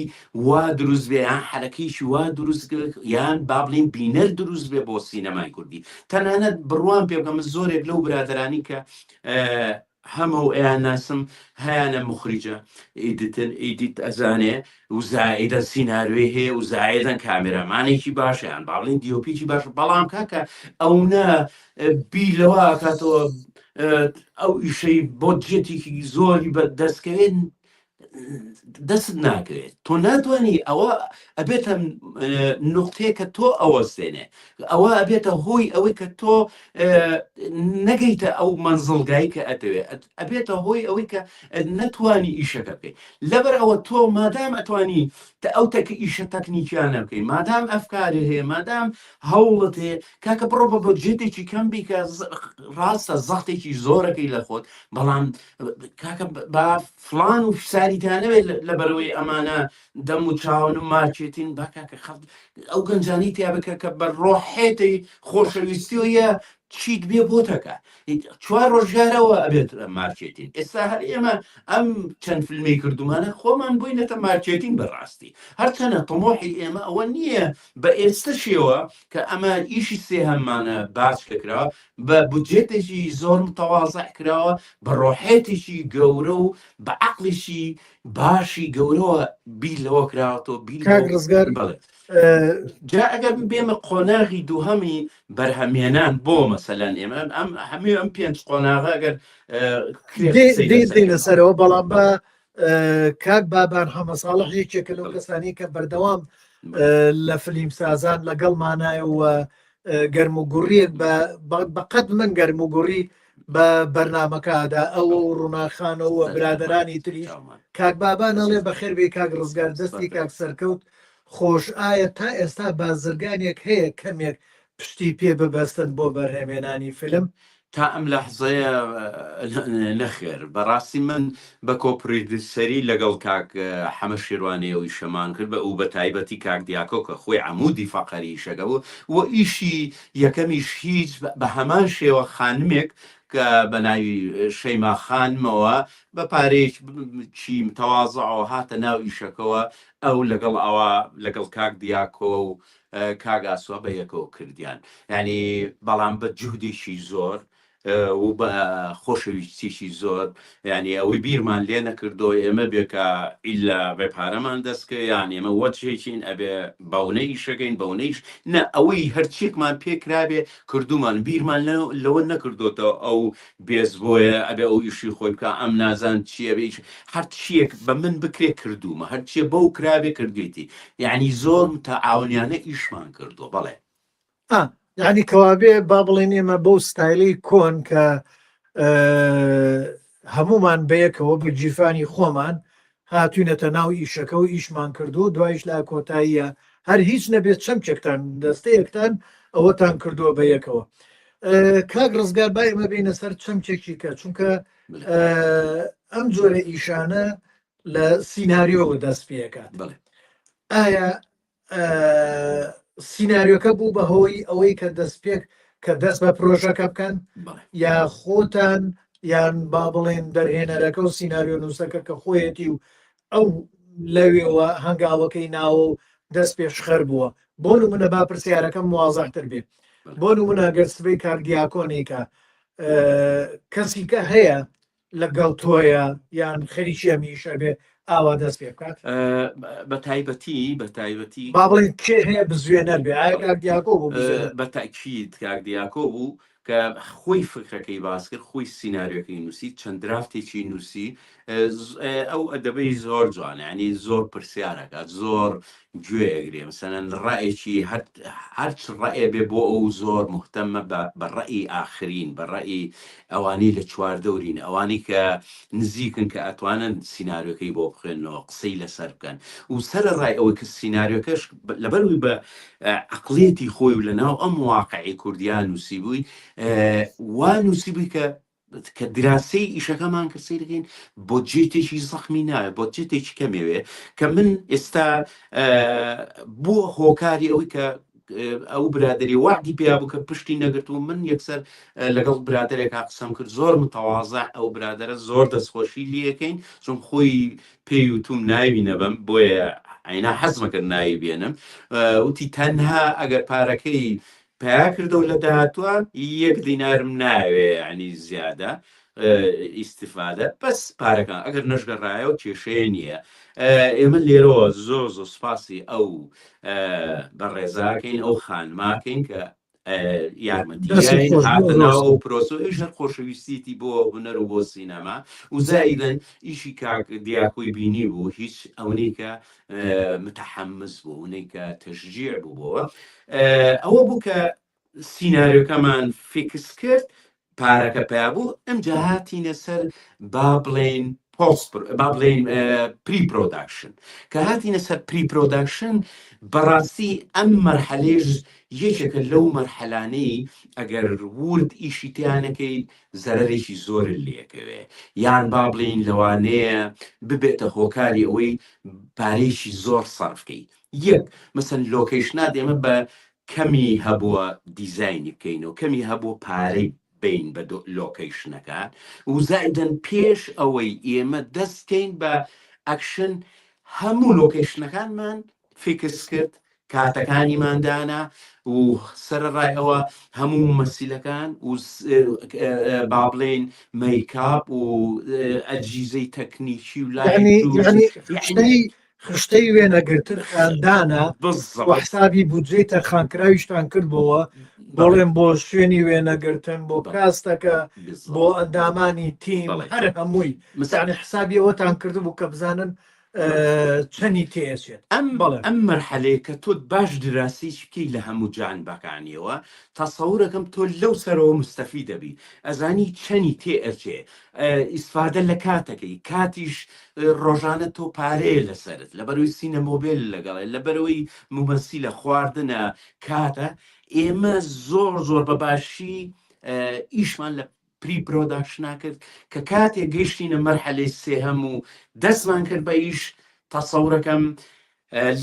وا دروست بێ یان حەرەکەیشی وا دروست یان با بڵێن بینەر دروست بێ بۆ سینەمای کوردی تەنانەت بڕوان پێ بکەم زۆرێک لەو برادرانی کە هەمە و ئەیان ناسم هەیانە مخریجە ئیدیت ئەزانێ و زائیدە سیناروێ هەیە و زایدەن کامێرەمانێکی باشیان باڵین دیۆپیی باش بەڵام کاکە ئەو نە بیلەوە کاتەوە ئەو ئیشەی بۆ جێتێکی زۆری بە دەستکەوێت دەست ناکرێت تۆ ناتوانانی ئەوە ئەبێتە نقطەیە تۆ ئەوەستێنێ ئەوە ئەبێتە هۆی ئەوەی کە تۆ نەگەیتە ئەو منزڵگایی کە ئەتەوێت ئەبێتە هۆی ئەوەی کە نەتوانی ئیشەکە بکەیت لەبەر ئەوە تۆ مادام ئەتوانی ئەو تەکە ئیشە تەکنیکیانە بکەین مادام ئەفکاری هەیە مادام هەوڵت هەیە کاکە بڕۆ بە بۆجێتێکی کەم بیکە ڕاستە زەختێکی زۆرەکەی لە خۆت بەڵام کاکە با فلان و ساریتانەوێت لە بەرەوەی ئەمانە دەم و چاون و ماچێتین با کاکە خەڵ ئەو گەنجانی تیا بکە کە بە ڕۆحێتی خۆشەویستیەوە چیت بێ بۆتەکە چوار ڕۆژگارەوە ئەبێت مارکێتین ئێستا هەر ئێمە ئەم چەند فیلمی کردومانە خۆمان بووینەتە مارکێتین بەڕاستی هەرچەنە تەمۆحی ئێمە ئەوە نییە بە ئێستا شێوە کە ئەمە ئیشی سێ هەممانە باش کراوە بە بودجێتێکی زۆر متەواضع کراوە بە ڕۆحێتێکی گەورە و بە عەقڵێکی باشی گەورەوە بیلەوە کراوەتەوە ڕزگار بڵێ جا ئەگەر بێمە قۆناغی دووهەمی بەرهەمێنان بۆ مەسەلەن ئێمە ئەم هەموو ئەم پێنج قۆناغا ئەگەر لەسەرەوە بەڵام بە کاک بابان هەمەساڵح یەکێکە لەو کەسانی کە بەردەوام لە فلیم سازان لەگەڵمانایەوە گەرم و گوڕیەک بەقەت من گەرم و گوڕی بە بەرنمەکەدا ئەوە و ڕووناخانەوە برادرانی تریش کاک بابان ئەڵێ بەخێر بێ کاک ڕزگار دەستی کاک سەرکەوت خۆش ئایا تا ئێستا بازرگانێک هەیە کەمێک پشتی پێ ببەستن بۆ بەرهەمێنانی فیلم؟ تا ئەم لەحزەیە نەخێر بەڕاستی من بە کۆپریدسەری لەگەڵ کاک حەمە شێروانەیەوەی شەمان کرد بە ئەو بە تایبەتی کاک دیاکۆ کە خۆی عەمودی فەقەری شەگەبوو و ئیشی یەکەمیش هیچ بە هەمان شێوە خانمێک کە بە ناوی شەیما خانمەوە بە پارێک چی تەواضعەوە هاتە ناو ئیشەکەەوە ئەو لەگەڵ ئەوە لەگەڵ کاک دیاکۆ و کاگاسووە بە یەکەوە کردیان ینی بەڵام بە جوودێکی زۆر و بە خۆشەویستیشی زۆر ینی ئەوەی بیرمان لێ نەکردەوە ئێمە بێکە ئیلا بێ پارەمان دەستکە یان ئێمە وەچێکین ئەبێ باونەی شەکەین بەونەیش نە ئەوەی هەرچێکمان پێکرابێ کردومان بیرمان لەوە نەکردوتەوە ئەو بێز بۆیە ئەبێ ئەو ئیشی خۆی بکە ئەم نازان چیە بێ هەرچیەک بە من بکرێ کردومە هەرچیە بەو کرابێ کردوێتی یعنی زۆر تەعاونیانە ئیشمان کردو بەڵێ یعنی کەوابێ با بڵێن ئێمە بەو ستایلی کۆن کە هەمومان بەیەکەوە بە جیفانی خۆمان هاتوینەتە ناو ئیشەکە و ئیشمان کردو دوایش لا کۆتاییە هەر هیچ نەبێت چەمچێکتان دەستەیەکتان ئەوەتان کردووە بە یەکەوە. کاک ڕزگار با ئێمە بینە سەر چەمچێکی کە چونکە ئەم جۆرە ئیشانە لە سیناریۆوە دەست پێکات. ئایا سیناریۆکە بوو بەهۆی ئەوەی کە دەست پێک کە دەست بە پرۆژەکە بکەن یا خۆتان یان با بڵێن دەرهێنەرەکە و سیناریۆ نووسەکە کە خۆیەتی و ئەو لەوێەوە هەنگاوەکەی ناوە و دەست پێشخەر بووە. بۆ نمونە با پرسیارەکەم موازەحتر بێت. بۆ نمونە گەر سبەی کاردیاکۆنێکە کەسیکە هەیە لەگەڵ تۆیە یان خەریکی ئەمیشە بێ ئاوا دەست پێ بکات بە تایبەتی با بڵێن کێ هەیە بزوێنەر بێ ئایا کاردیاکۆ بوو بە تاکید کاردیاکۆ بوو کە خۆی فکرەکەی باس کرد خۆی سیناریۆکەی نووسی چەند درافتێکی نووسی ئەو ئەدەبەی زۆر جوانە ینی زۆر پرسیارەکات زۆر گوێگرێ مثلەن ڕائێکی هەرچ ڕائێ بێ بۆ ئەو زۆر محتەمە بە ڕەئی ئاخرین بە ڕەئی ئەوانی لە چواردەورین ئەوانی کە نزیکن کە ئەتوانن سیناریۆکەی بۆ بخێنەوە قسەی لەسەر بکەن و سەر ڕای ئەوەی کە سیناریۆکەش لەبەروی بە عقلێتی خۆی و لەناو ئەم واقعی کوردیان نووسی بووی وا نووسی بووی کە دراسی ئیشەکەمان کە سیرگەین بۆ جێتێکی زەخمی نایە بۆ جێتێکی کەمێوێ کە من ئێستا بووە هۆکاری ئەوەی کە ئەو برادری وعدی پێیا بوو کە پشتی نەگرت و من یەکسەر لەگەڵ برادێکا قسەم کرد زۆر متەواضع ئەو برادرە زۆر دەستخۆشی لیەکەین چون خۆی پێی وتوم ناوی نەبم بۆیە عینا حەزمەکرد ناوی بێنم وتی تەنها ئەگەر پارەکەی پیا کردو لە داهاتوە 1 دینارم ناوێ عنی زیادە ئیسیفادە بەس پارەکان ئەگەر نەشگەڕایەوە کێشەیە نییە. ئێمە لێرەوە زۆر زۆر سپاسی ئەو بەڕێزاکەین ئەو خانماکەین کە یارمەتی هاتنەوە پرۆسۆی هەر خۆشەویستیتی بۆ هونەر و بۆ سینەما و زائیدەن ئیشی کاک دیاکۆی بینی بوو هیچ ئەوەی کە متەحەمس بوو ئەوەی کە تەشجیع بوو بۆەوە ئەوە بوو کە سیناریۆکەمان فیکس کرد پارەکە پیا بوو ئەم جاهاتینە سەر با بڵێن با بڵێن پری پرۆداکشن کە هاتینە سەر پری پرۆداکشن بەڕاستی ئەم مەرحەلێژ یەکێکە لەو مەرحەلانەی ئەگەر ورد ئیشی تیانەکەی زەرەرێکی زۆر لێکەوێ یان با بڵێن لەوانەیە ببێتە هۆکاری ئەوەی پارێکی زۆر سەرفکەی یەک مەسەن لۆکیشنات ئێمە بە کەمی هەبووە دیزاینی بکەین و کەمی هەبوو پارەی بین بە لۆکیشنەکان و زائیدەن پێش ئەوەی ئێمە دەستکەین بە ئەکشن هەموو لۆکیشنەکانمان فیکس کرد کاتەکانیماندانا و سەرڕای ئەوە هەموو مەسیلەکان و با بڵێن مەیکاپ و ئەجیزەی تەکنیکی و لای خشتەی وێنەگرتر خاندانە حسابی بودجێ تەرخانکراویشتان کردبەوە بڵێن بۆ شوێنی وێنەگرتن بۆ کاستەکە بۆ ئەندامانی تیم هەر هەمووی مثانی حسابی ئەوەتان کردبوو کە بزانن چەنی تێچێت ئەم مەرحەلەیە کە تۆ باش دراسیش بکەی لە هەموو جانبەکانیەوە تەسەورەکەم تۆ لەو سەرەوە مستەفی دەبی ئەزانی چەنی تێ ئەچێ ئیسفادە لە کاتەکەی کاتیش ڕۆژانە تۆ پارەیە لەسرت لەبەرەوەی سینەمۆبیل لەگەڵێ لەبەرەوەی مومەسی لە خواردنە کاتە ئێمە زۆر زۆر بەباشی ئیشمان لە پری پرۆداکشنا کرد کە کاتێک گەیشتینە مەرحەلەی سێهەم و دەستمان کرد بە ئیش تەسەورەکەم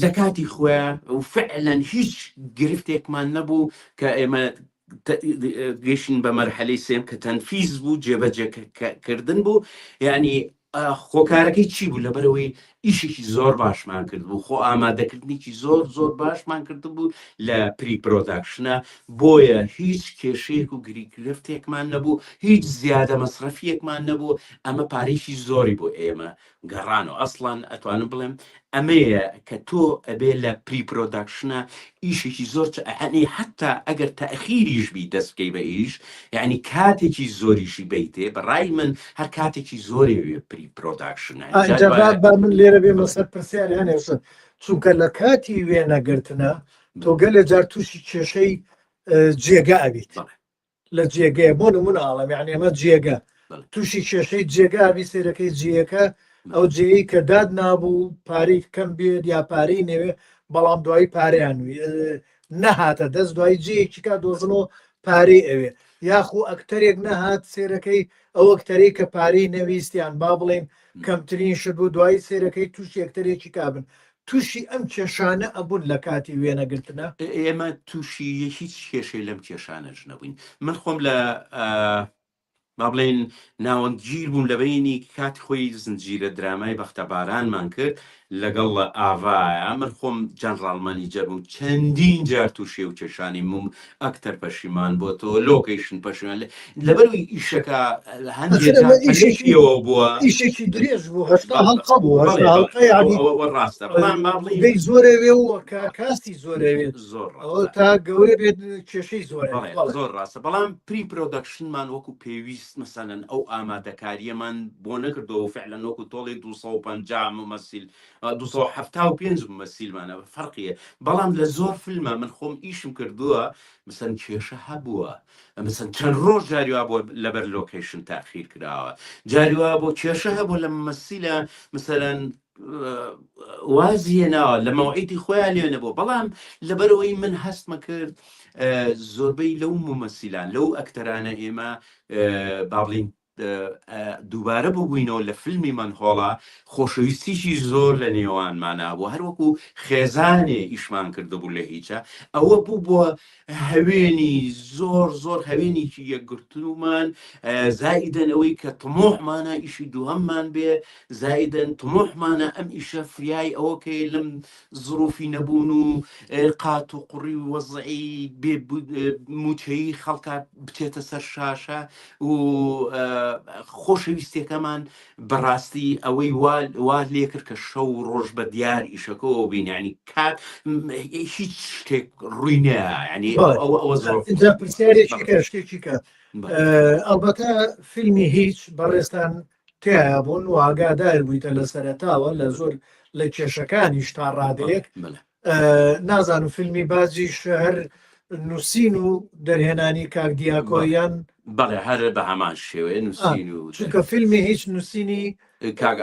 لە کاتی خۆیان و فعلەن هیچ گرفتێکمان نەبوو کە ئێمە گەیشتین بە مەرحەلەی سێم کە تەنفیز بوو جێبەجێکردن بوو یعنی خۆکارەکەی چی بوو لەبەرەوەی ئیشێکی زۆر باشمان کرد بوو خۆ ئامادەکردنیی زۆر زۆر باشمان کرد بوو لە پری پرۆداکشنە بۆیە هیچ کێشەیەک و گرفتێکمان نەبوو هیچ زیادە مەسرەفیەکمان نەبوو ئەمە پارێکی زۆری بۆ ئێمە گەڕانەوە ئەسڵان ئەتوانم بڵێم ئەمەیە کە تۆ ئەبێ لە پری پرۆداکشنە ئیشێکی زۆر ئەنی حتا ئەگەر تەخیریش بی دەست بکەی بە ئیش یعنی کاتێکی زۆریشی بیتێ بەڕای من هەر کاتێکی زۆری پری پرۆداکشنە من لێرە بێ مەسەر پرسیارێشن چونکە لە کاتی وێنەگرتنە تۆ گەلێ جار تووشی کێشەی جێگە ئەبیت لە جێگەیە بۆ نمونە ئاڵم یعنی ئەمە جێگە تووشی کێشەی جێگە ئەبی سێرەکەی جیەکە ئەو جێی کە داد نابوو پارەی کەم بێت یا پارەی نەوێ بەڵام دوایی پارەیانوی نەهاتە دەست دوایی جەیەکی کا دۆزنەوە پارەی ئەوێ یاخو ئەکتەرێک نەهات سێرەکەی ئەو ئەکتەرەی کە پارەی نەویستیان با بڵێن کەمترین شت بوو دوایی سێرەکەی تووشی ئەکتەرێکی کابن تووشی ئەم کێشانە ئەبوون لە کاتی وێنەگرتنە ئێمە تووشی هیچ کێشەی لەم کێشانەش نەبووین من خۆم لە ما بڵێن ناوەندگیر بووم لە بینی کاتی خۆی زنجیرە درامای بەختەبارانمان کرد لەگەڵ ئاڤایە من خۆم جەنرال مەنیجەر بووم چەندین جار تووشێ و کێشانی موم ئەکتەر پەشیمان بۆ تۆ لۆکیشن پەشیمان لەبەروی ئیشەکە هەندێکەوە بووە ئیشێکی درێژ بوو هەڵقە بوو ڕاستە زۆرەوێ و کاستی زۆرەوێت زۆر تا گەورە بێت کێشەی زۆر زۆر ڕاستە بەڵام پری پرۆدەکشنمان وەکو پێویست مەسەلەن ئەو ئامادەکاریەمان بۆ نەکردەوە فعلەن وەکو تۆڵی 250 ممثل 275 ممثلمانە فەرقیە بەڵام لە زۆر فیلمە من خۆم ئیشم کردووە مثلا کێشە هەبووە مثلا چەند ڕۆژ جاریوا بۆ لەبەر لۆکیشن تاخیر کراوە جاریوا بۆ کێشە هەبوو لە ممثلە مثلا وازیە ناوە لە مەوعیدی خۆیان لێ نەبوو بەڵام لەبەرەوەی من هەستمە کرد زۆربەی لەو ممثلان لەو ئەکتەرانە ئێمە با بڵین دووبارە ببووینەوە لە فیلمی منهۆڵە خۆشەویستیشی زۆر لە نێوانمانە بوو هەروەکو خێزانێ ئیشمان کردبوو لە هیچە ئەوە بوو بۆ هەوێنی زۆر زۆر هەوێنێکی یەکگرتومان زائیدەن ئەوەی کە تمۆحمانە ئیشی دووهەممان بێ زائیدەن تمۆحمانە ئەم ئیشە فریای ئەوەکەی لەم زروفی نەبوون و قات و قوڕی و وەزعی بێ موچەی خەڵکە بچێتە سەر شاشە و خۆشەویستەکەمان بەڕاستی ئەوەی وا لێ کرد کە شەو ڕۆژ بە دیار ئیشەکەەوە بینانی کات هیچ شتێک ڕووی نیە ینی شتێکی کە ئەلبەتە فیلمی هیچ بەڕێستان تیا بوون و ئاگادار بوویتە لە سەرەتاوە لە زۆر لە کێشەکانیش تا ڕادەیەک نازانم فیلمی بازی شەهر نووسین و دەرهێنانی کاک دیاکۆیان بەڵێ هەر بە هەمان شێوەیە نووسین و چونکە فیلمی هیچ نووسینی کاک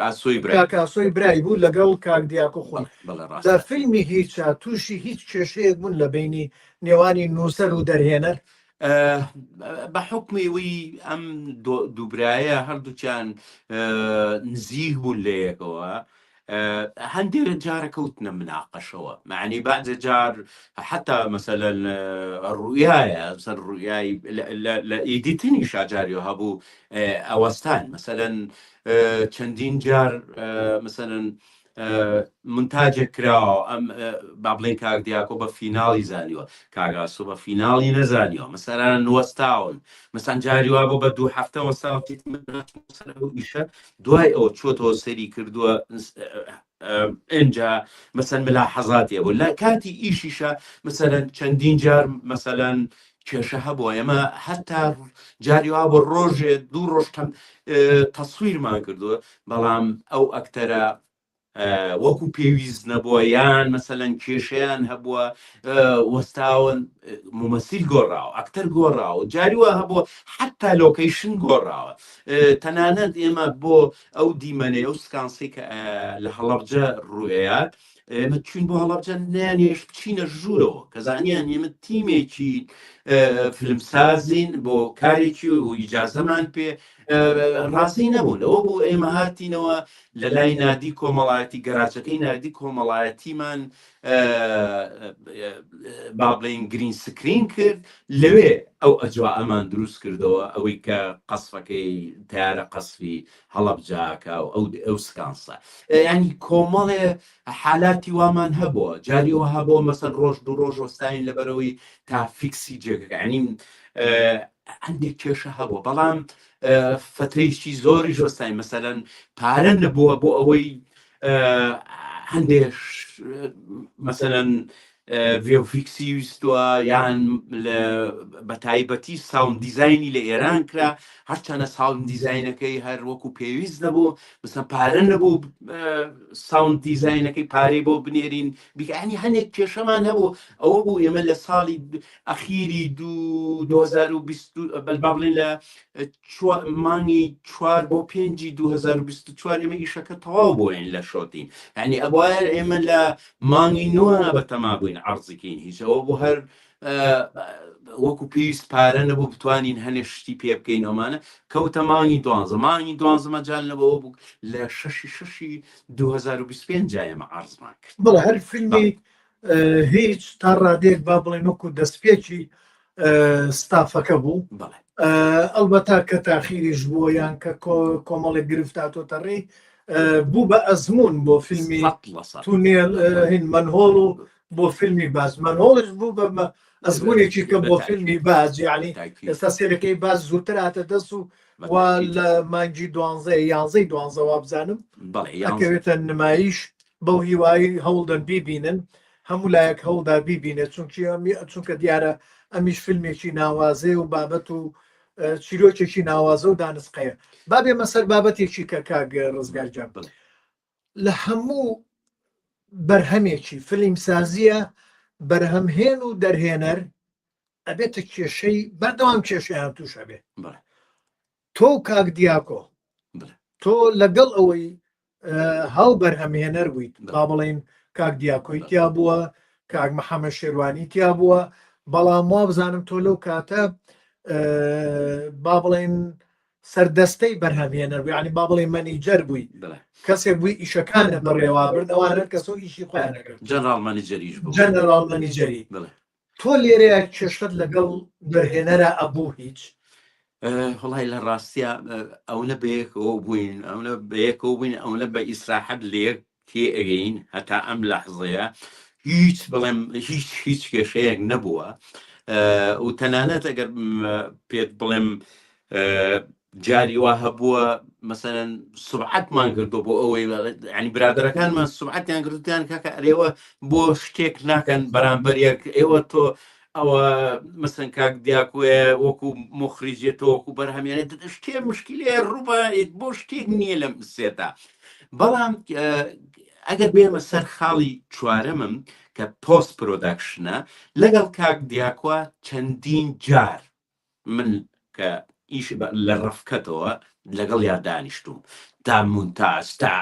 ئاسۆی برای بوو لەگەڵ کاک دیاکۆ خۆن لە فیلمی هیچە تووشی هیچ کێشەیەک بوون لە بینی نێوانی نووسەر و دەرهێنەر بە حکمی وی ئەم دووبرایە هەردووچیان نزیک بوون لە یەکەوە هەندێک جارە کەوتنە مناقەشەوە معنی بعض جار حتا مثلا ڕوویایە سەر ڕوویایی لە ئیدیتنی شاجاریۆ هەبوو ئەوەستان مثلا چەندین جار مثلا منتاجێک کراوە ئەم با بڵێن کاک دیاکۆ بە فیناڵی زانیوە کاگاسۆ بە فیناڵی نەزانیوە مەسەران وەستاون مەسەن جاریوا بۆ بە 2 هەفتە وەستاوە ئیشە دوای ئەوە چۆتەوە سەری کردووە ئەنجا مەسەن ملاحەزاتێ بوو لە کاتی ئیشیشە مەسەرەن چەندین جار مەسەلەن کێشە هەبووە ئێمە هەتا جاریوا بۆ ڕۆژێ 2 ڕۆژ تەسویرمان کردووە بەڵام ئەو ئەکتەرە وەکو پێویست نەبووە یان مەسەلەن کێشەیان هەبووە وەستاون ممەسیل گۆڕاوە ئەکتەر گۆڕاوە جاریوە هەبووە حتا لۆکەیشن گۆڕاوە تەنانەت ئێمە بۆ ئەو دیمەنێ ئەو سکانسی کە لە هەڵەبجە ڕوئەیات ئێمە چین بۆ هەڵەبجە نیانێش بچینە ژوورەوە کەزانیان ئێمە تیمێکی فیلمسازین بۆ کارێکی و ئیجازەمان پێ ڕاستی نەبوون ئەوە بۆ ئێمە هاتینەوە لە لای نادی کۆمەڵایەتی گەراجەکەی نادی کۆمەڵایەتیمان با بڵێن گرین سکرین کرد لەوێ ئەو ئەجوا ئەمان دروست کردەوە ئەوەی کە قەسفەکەی تیارە قەسفی هەڵەبجاکە و ئەو سکانسە ینی کۆمەڵێ حالاتی وامان هەبووە جاریەوە هەبووە مەسەر ڕۆژ دو ڕۆژ وەستاین لەبەرەوەی تا فیکسی جێگەکە ینی هەندێک کێشە هەبووە بەڵام فترەیەکی زۆری وەستاین مەسەلەن پارە نەبووە بۆ ئەوەی هەندێک مەسەلەن ڤێوفیکسی ویستووە یان بە تایبەتی ساوند دیزایانی لە ئێران کرا هەرچەنە ساوند دیزاینەکەی هەر وەکو پێویست نەبوو مثلا پارە نەبوو ساوند دیزاینەکەی پارەی بۆ بنێرین بیکانی هەندێک کێشەمان هەبوو ئەوە بوو ئێمە لە ساڵی ئەخیری 2020 با بڵێن لە مانگی 4 بۆ 5 2024 ئێمە ئیشەکە تەواو بووین لە شۆتین ینی ئەوایە ئێمە لە مانگی 9 بەتەما بووین عەرزەکەین هیچەوە بۆ هەر وەکو پێویست پارە نەبوو بتوانین هەنێ شتی پێ بکەین ئەومانە کەوتە مانگی 12 مانگی 12 مەجال نەبەوە بوو لە 6 2025 ئێمە عەرزمان کرد بڵێ هەر فیلمی هیچ تا ڕادێک با بڵێن وەکو دەستپێکی ستافەکە بوو ئەلبەتا کە تاخیریش بووە یان کە کۆمەڵێک گرفتاتۆتە ڕێی بوو بە ئەزمون بۆ فیلمی تونێل هین منهۆڵ و بۆ فیلمی باز منهۆڵش بوو بە ئەزمونێکی کە بۆ فیلمی باز یعنی ئێستا سێرەکەی باز زووتر هاتە دەست و وا لە مانگی 12 وابزانم ئەکەوێتە نمایش بەو هیوایی هەوڵدەن بیبینن هەموو لایەک هەوڵدا بیبینێت چونکە دیارە ئەمیش فیلمێکی ناوازێ و بابەت و چیرۆکێکی ناوازە و دانسقەیە بابێ مەسەر بابەتێکی کە کاگە ڕزگارجان بڵێ لە هەموو بەرهەمێکی فیلمسازیە بەرهەمهێن و دەرهێنەر ئەبێتە کێشەی بەردەوام کێشەیان تووشە بێ تۆ کاک دیاکۆ تۆ لەگەڵ ئەوەی هەڵ بەرهەمهێنەر بوویت با بڵێن کاک دیاکۆی تیا بووە کاک محەممەد شێروانی تیا بووە بەڵام وا بزانم تۆ لەو کاتە با بڵێن سەردەستەی بەرهەمهێنەر بووی ینی با بڵێن مەنیجەر بووی کەسێک بووی ئیشەکانە بڕێوا برد ئەوانە کەسۆ ئیشی خۆیان نەکرد جەنەڕاڵ مەنیجەریش بوو جەنەڕاڵ مەنیجەری تۆ لێرەیە کێشت لەگەڵ بەرهێنەرە ئەبوو هیچ وڵای لە ڕاستیە ئەوە بەیەکەوە بووین ئەوە بەیەکەوە بووین ئەوە بە ئیسراحەت لێک تێ ئەگەین هەتا ئەم لەحظەیە هیچ بڵێم هیچ کێشەیەک نەبووە و تەنانەت ئەگەر پێت بڵێم جاریوا هەبووە مەسەلەن سوبعەتمان کردو بۆ ئەوەی ینی برادەرەکانمان سوبعەتیان کردیان کاکە ئەرێوە بۆ شتێک ناکەن بەرامبەریەک ئێوە تۆ ئەوە مەسەن کاک دیاکوێ وەکو مخریجێتەوە وەکو بەرهەمێنێت شتێ مشکلێ ڕووبە بۆ شتێک نییە لەم سێتا بەڵام ئەگەر بێمە سەر خاڵی چوارەمم کە پۆست پرۆداکشنە لەگەڵ کاک دیاکوە چەندین جار من کە ئیش لە ڕەفکەتەوە لەگەڵ یادانیشتوم تا مونتاژ تا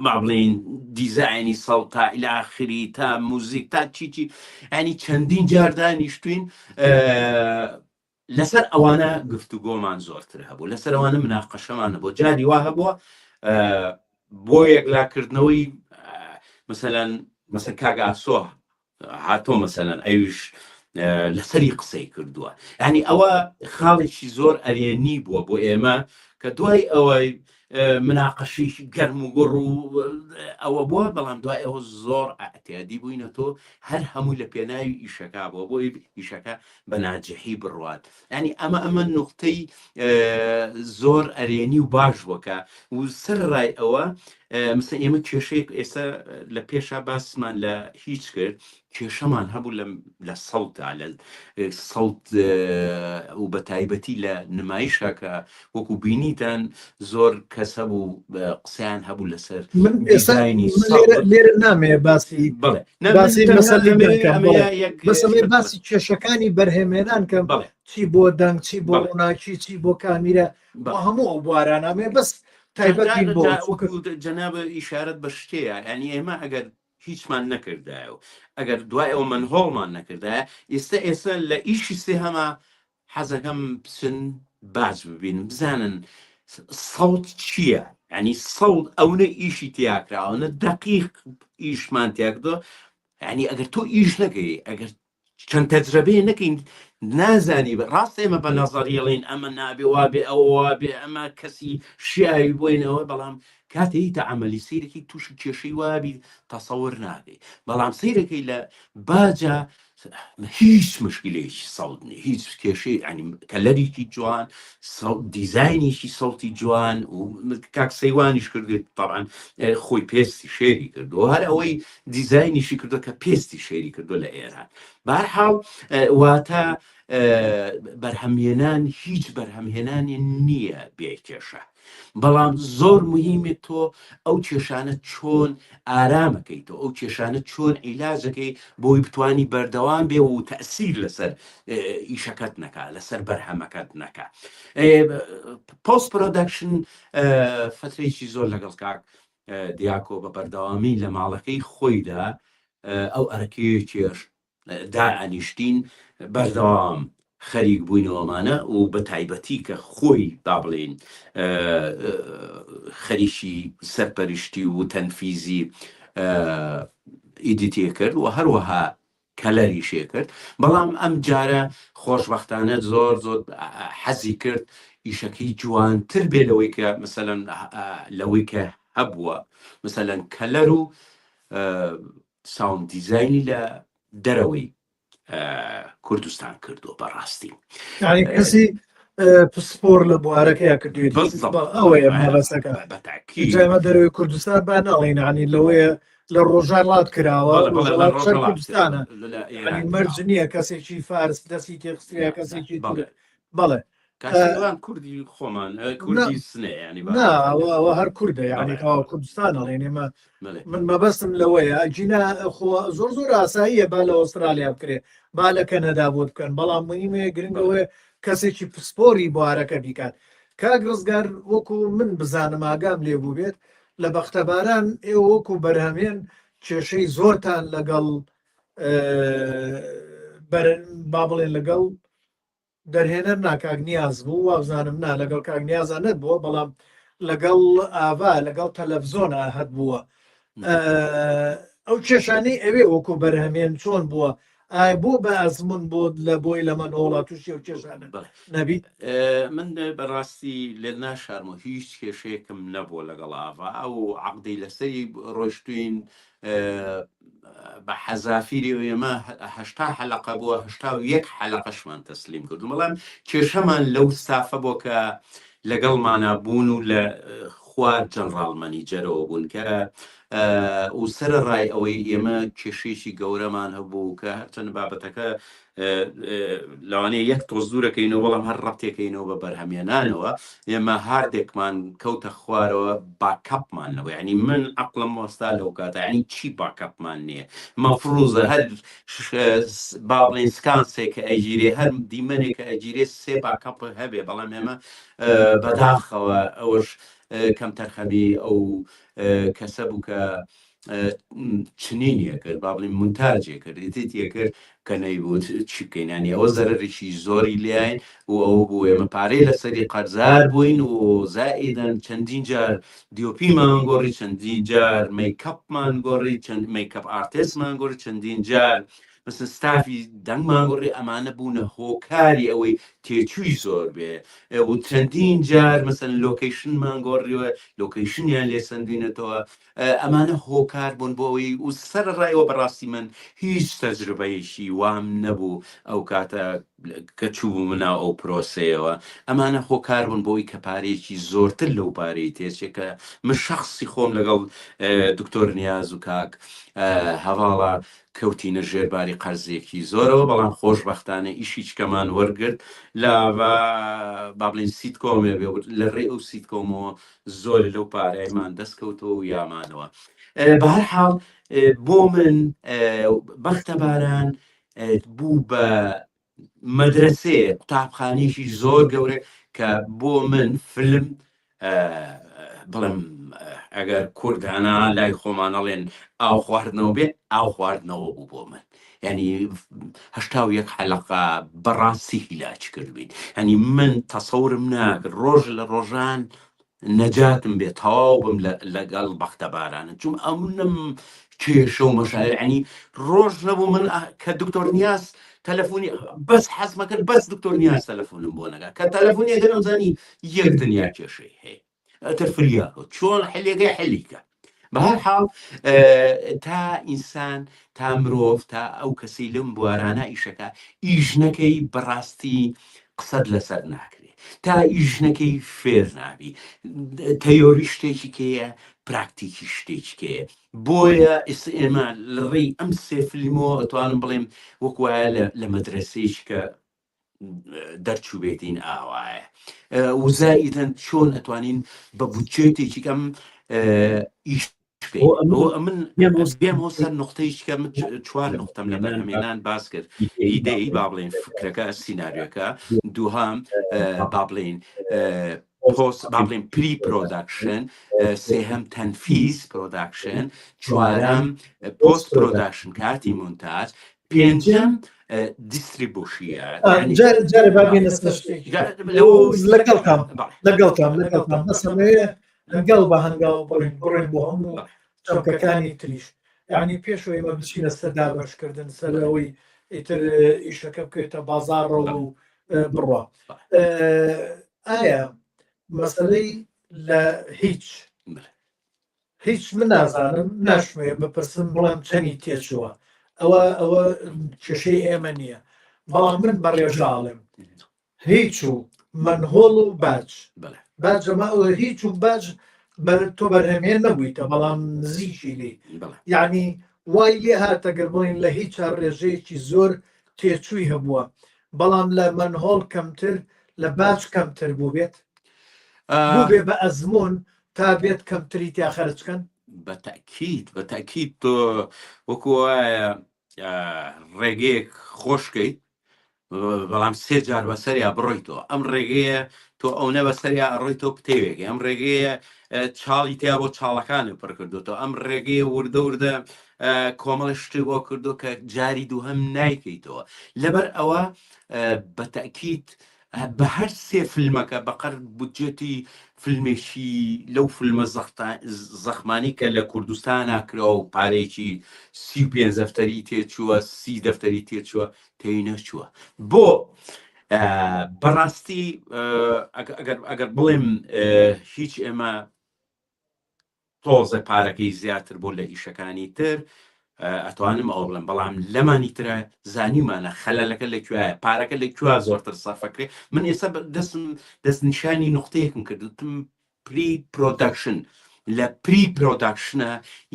مابڵین دیزایانی سەڵ تا ئیلاخری تا موزیک تا چیچی ینی چەندین جار دانیشتوین لەسەر ئەوانە گفتوگۆمان زۆرتر هەبوو لەسەر ئەوانە مناقەشەمان هەبوو جاری وا هەبووە بۆ یەکلاکردنەوەی مەسەن کاک ئاسۆ هاتۆ مەسەلەن ئەویش لەسەری قسەی کردووە ینی ئەوە خاڵێکی زۆر ئەرێنی بووە بۆ ئێمە کە دوای ئەوەی مناقەشی گەرم و گوڕ و ئەوە بووە بەڵام دوای ئەوە زۆر ئەتیادی بووینە تۆ هەر هەموو لە پێناوی ئیشەکە بووە بۆی ئیشەکە بە ناجەحی بڕوات ینی ئەمە نقطەی زۆر ئەرێنی و باش بووکە و سەر ڕای ئەوە مثل ئێمە کێشەیەک ئێستا لە پێشا باسمان لە هیچ کرد کێشەمان هەبوو لە سەڵتا لە سەڵت و بە تایبەتی لە نمایشە کە وەکو بینیتان زۆر کەس هەبوو قسەیان هەبوو لەسەر لێرە نامێ باسی باسی کێشەکانی بەرهێمێنان کەم چی بۆ دەنگ چی بۆ ڕووناکی چی بۆ کامیرە هەموو ئەو بوارانامێ بەس تایبەتی بۆ جەنابە ئیشارەت بە شتەیە ینی ئێمە ئەگەر هیچمان نەکردایە و ئەگەر دوای ئەو من هۆڵمان نەکردایە ئێستا لە ئیشی سێ هەمە حەزەکەم بچن باز ببین بزانن سەڵت چییە ینی سەڵ ئەوە ئیشی تیاکراوەنە دقیق ئیشمان تیاکردۆ ینی ئەگەر تۆ ئیش نەکەی ئەگەر چەند تەجربێ نەکەین نازانی ڕاست ئێمە بە نەزەریەڵین ئەمە نابێ وابێ ئەوە وابێ ئەمە کەسی شیاوی بۆینەوە بەڵام کاتێک تە عملی سیرەکەی تووشی کێشەی وابی تەسەور ناکەی بەڵام سیرەکەی لە باجە هیچ مشکلێکی سەڵتنی هیچ کێشەی کەلەرێکی جوان دیزاینێکی سەڵتی جوان و کاک سەیوانیش کردێت تەڕەن خۆی پێستی شێری کردو هەر ئەوەی دیزاینیشی کردو کە پێستی شێری کردو لە ئێران بەرحاڵ واتە بەرهەمهێنان هیچ بەرهەمهێنانی نییە بێ کێشە بەڵام زۆر مهمێت تۆ ئەو کێشانە چۆن ئارامەکەیتەوە ئەو کێشانە چۆن عیلاجەکەی بۆی بتوانی بەردەوام بێ و تەسیر لەسەر ئیشەکەت نەکا لەسەر بەرهەمەکەت نەکا پۆست پرۆدەکشن فترێکی زۆر لەگەڵ کاک دیاکۆ بە بەردەوامی لە ماڵەکەی خۆیدا ئەو ئەرەکەی کێش دائەنیشتین بەردەوام خەریک بووینەوەمانە و بە تایبەتی کە خۆی دابڵێن خەریکی سەرپەرشتی و تەنفیزی ئیدیتێ کرد و هەروەها کەلەری شێ کرد بەڵام ئەم جارە خۆشبەختانە زۆر حەزی کرد ئیشەکەی جوانتر بێ لەوەی کە مەسەلەن لەوەی کە هەبووە مەسەلەن کەلەر و ساوند دیزاینی لە دەرەوەی کوردستان کردو بەڕاستی کەسی پسپۆر لە بوارەکەی کردوێت ئەوەیە مەبەستەکە جامە دەروی کوردستان با ناڵێنانی لەوەیە لە ڕۆژهەڵات کراوە کوردستانە مەرج نییە کەسێکی فارس دەستی تێخستریا کەسێکی بەڵێ کوردی خۆمان کوردی سنێ ینی ئەوە هەر کووردە یعنی تاوا کوردستان ئەڵێن ئێمە من مەبەستم لەوەیە جینا زۆر زۆر ئاساییە با لە ئوسترالیا بکرێ با لە کەنەدا بۆ بکەن بەڵام مهمەیە گرنگەوەی کەسێکی پسپۆری بوارەکە بیکات کاک ڕزگار وەکو من بزانم ئاگام لێبوو بێت لە بەختەباران ئێوە وەکو بەرهەمێن کێشەی زۆرتان لەگەڵ با بڵێن لەگەڵ دەرهێنەر ناکاک نیاز بوو وابزانم نا لەگەڵ کاک نیازان نەت بووە بەڵام لەگەڵ ئاوا لەگەڵ تەلەڤزۆنە هەت بووە ئەو کێشانەی ئەوێ وەکو بەرهەمێن چۆن بووە بۆ بە ئەزمون بۆ لە بۆی لە من وڵات تووشی و کێشانە نەبی من بەڕاستی لێ ناشارمە هیچ کێشەیەکم نەبووە لەگەڵ ئاوا ئەو عەقدەی لەسەری ڕۆیشتوین بە حەزافیری ئێمە هەشتا حەلەقە بووە هەشتا و یەک حەلەقەشمان تەسلیم کردو بەڵام کێشەمان لەو ستافە بۆ کە لەگەڵمانە بوون و لە خوار جەنڕاڵ مەنیجەرەوە بوون کە و سەرڕای ئەوەی ئێمە کێشێکی گەورەمان هەبوو کە هەرچەند بابەتەکە لەوانەیە یەک تۆز دوورەکەینەوە بەڵام هەر ڕەبتێکەینەوە بە بەرهەمێنانەوە ئێمە هاردێکمان کەوتە خوارەوە باکەپمانەوە ینی من عەقڵم وەستا لەو کاتە ینی چی باکەپمان نییە مەفروزە هەر با بڵێن سکانسێک کە ئەگیرێ هەر دیمەنێک کە ئەگیرێ سێ باکەپ هەبێ بەڵام ئێمە بەداخەوە ئەوەش کەم تەرخەبی ئەو کەسە بوو کە چنینیە کرد با بڵین مونتاجێ کرد ئێتێ کرد کە نەیبوو چی بکەینانی ئەوە زەرەرێکی زۆری لایەن و ئەوە بوو ئێمە پارەی لەسەری قەرزار بووین و زائیدەن چەندین جار دیۆپیمان گۆڕی چەندین جار میکەپمان گۆڕی چەند میکەپ ئارتیستمان گۆڕی چەندین جار مثل ستافی دەنگمان گۆڕی ئەمانە بوونە هۆکاری ئەوەی تێچووی زۆر بێ و چەندین جار مەسەن لۆکیشنمان گۆڕیوە لۆکیشنیان لێ سندوینەتەوە ئەمانە هۆکار بوون بۆ ئەوەی و سەر ڕایەوە بەڕاستی من هیچ تەجربەیەکی وام نەبوو ئەو کاتە کە چوو مناو ئەو پرۆسەیەوە ئەمانە هۆکار بوون بۆی کە پارێکی زۆرتر لەو پارەی تێچێکە من شخصی خۆم لەگەڵ دکتۆر نیاز و کاک هەواڵە کەوتینە ژێرباری قەرزێکی زۆرەوە بەڵام خۆشبەختانە ئیشی چکەمان وەرگرت لە با بڵین سیت کۆمێ بێ لە ڕێ ئەو سیت کۆمەوە زۆر لەو پارەیمان دەستکەوتەوە و یامانەوە بەهەرحاڵ بۆ من بەختە باران بوو بە مەدرسێ قوتابخانێکی زۆر گەورە کە بۆ من فلم بڵم ئەگەر کوردانە لای خۆمانەڵێن ئاو خواردنەوە بێ ئاو خواردنەوە بوو بۆ من ینی هەشتا و یەک حەلەقە بەڕاستی هیلاچ کردبین ینی من تەسەورم ناکرد ڕۆژ لە ڕۆژان نەجاتم بێت تەواو بم لەگەڵ بەختە بارانە چون ئەمنم کێشە و مەشاعر ینی ڕۆژ نەبوو من کە دکتۆر نیاز تەلەفۆنی بەس حەزمە کرد بەس دکتۆر نیاز تەلەفۆنم بۆ نەگا کە تەلەفۆنی ئەگەر زانی یەک دنیا کێشەی هەیە ترفریا چۆن حلێگەی حەلیکە بەهەرحاڵ تا ئینسان تا مرۆڤ تا ئەو کەسی لەم بوارانە ئیشەکە ئیژنەکەی بەڕاستی قسەت لەسەر ناکرێت تا ئیژنەکەی فێر نابی تەیۆری شتێکی کەیە پراکتیکی شتێککەیە بۆیە ئێمە لە ڕێی ئەم سێ فیلمەوە ئەتوانم بڵێم وەکوایە لە مەدرسەیەک کە دەرچوو بێتین ئاوایە وزاییدەن چۆن ئەتوانین بە بودجێتێکی کەم ئیش من بێمەوە سەر نقطەیشکە چوار نقطەم لە بەرهەمێنان باس کرد ئیدەی با بڵێن فکرەکە سیناریۆکە دووهام با بڵێن با بڵێن پری پرۆداکشن سێهەم تەنفیز پرۆداکشن چوارەم پۆست پرۆداکشن کاتی مونتاژ پێنجەم دیستریبوشیە لەگەڵتان بەسەوەیە هەنگاو بە هەنگاو بڕێن بۆ هەموو چەمکەکانی تریش یعنی پێشەوەی مە بچینە سەردا بەشکردن سەرەوەی ئیتر ئیشەکە بکەوێتە بازاڕەوە و بڕوا ئایا مەسەلەی لە هیچ من نازانم ناشمێ بپرسم بڵام چەندی تێچووە ئەوە کێشەی ئێمە نییە بەڵام من بەڕێژاڵم هیچ و منهۆڵ و باجەمە هیچ و باج تۆ بەرهەمێن نەبوویتە بەڵام نزیکی لی یعنی وای لێ هاتەگەر بڵین لە هیچ ڕێژەیەکی زۆر تێچووی هەبووە بەڵام لە منهۆڵ کەمتر لە باج کەمتر بوو بێت بێ بە ئەزمون تا بێت کەمتری تیا خەرجکەن بەتەکیید تۆ وەکو ڕێگەیەک خۆشکەیت بەڵام سێ جار بەسەریا بڕۆیتەوە ئەم ڕێگەیە تۆ ئەو نە بەسەریا ئەڕۆیتەوە پتێوێکی ئەم ڕێگەیە چاڵی تیا بۆ چاڵەکانی پڕ کردوتەوە ئەم ڕێگەیە وردە وردە کۆمەڵی شتی بۆ کردو کە جاری دووهەم نایکەیتەوە لەبەر ئەوە بەتەکیید بە هەر سێ فیلمەکە بەقەر بودجێتی فیلمێکی لەو فیلمە زەخمانی کە لە کوردستان ناکرەوە و پارێکی 35 دەفتەری تێچووە 30 دەفتەری تێچووە تێی نەچووە بۆ بەڕاستی ئەگەر بڵێم هیچ ئێمە تۆزە پارەکەی زیاتر بۆ لە ئیشەکانی تر ئەتوانم ئەو بڵم بەڵام لەمانی ترە زانیمانە خەلەلەکە لەکوایە پارەکە لەکووا زۆرتر سەرفەکرێ من ئێستا دەست نیشانی نقطەیەکم کردوتم پری پرۆداکشن لە پری پرۆداکشنە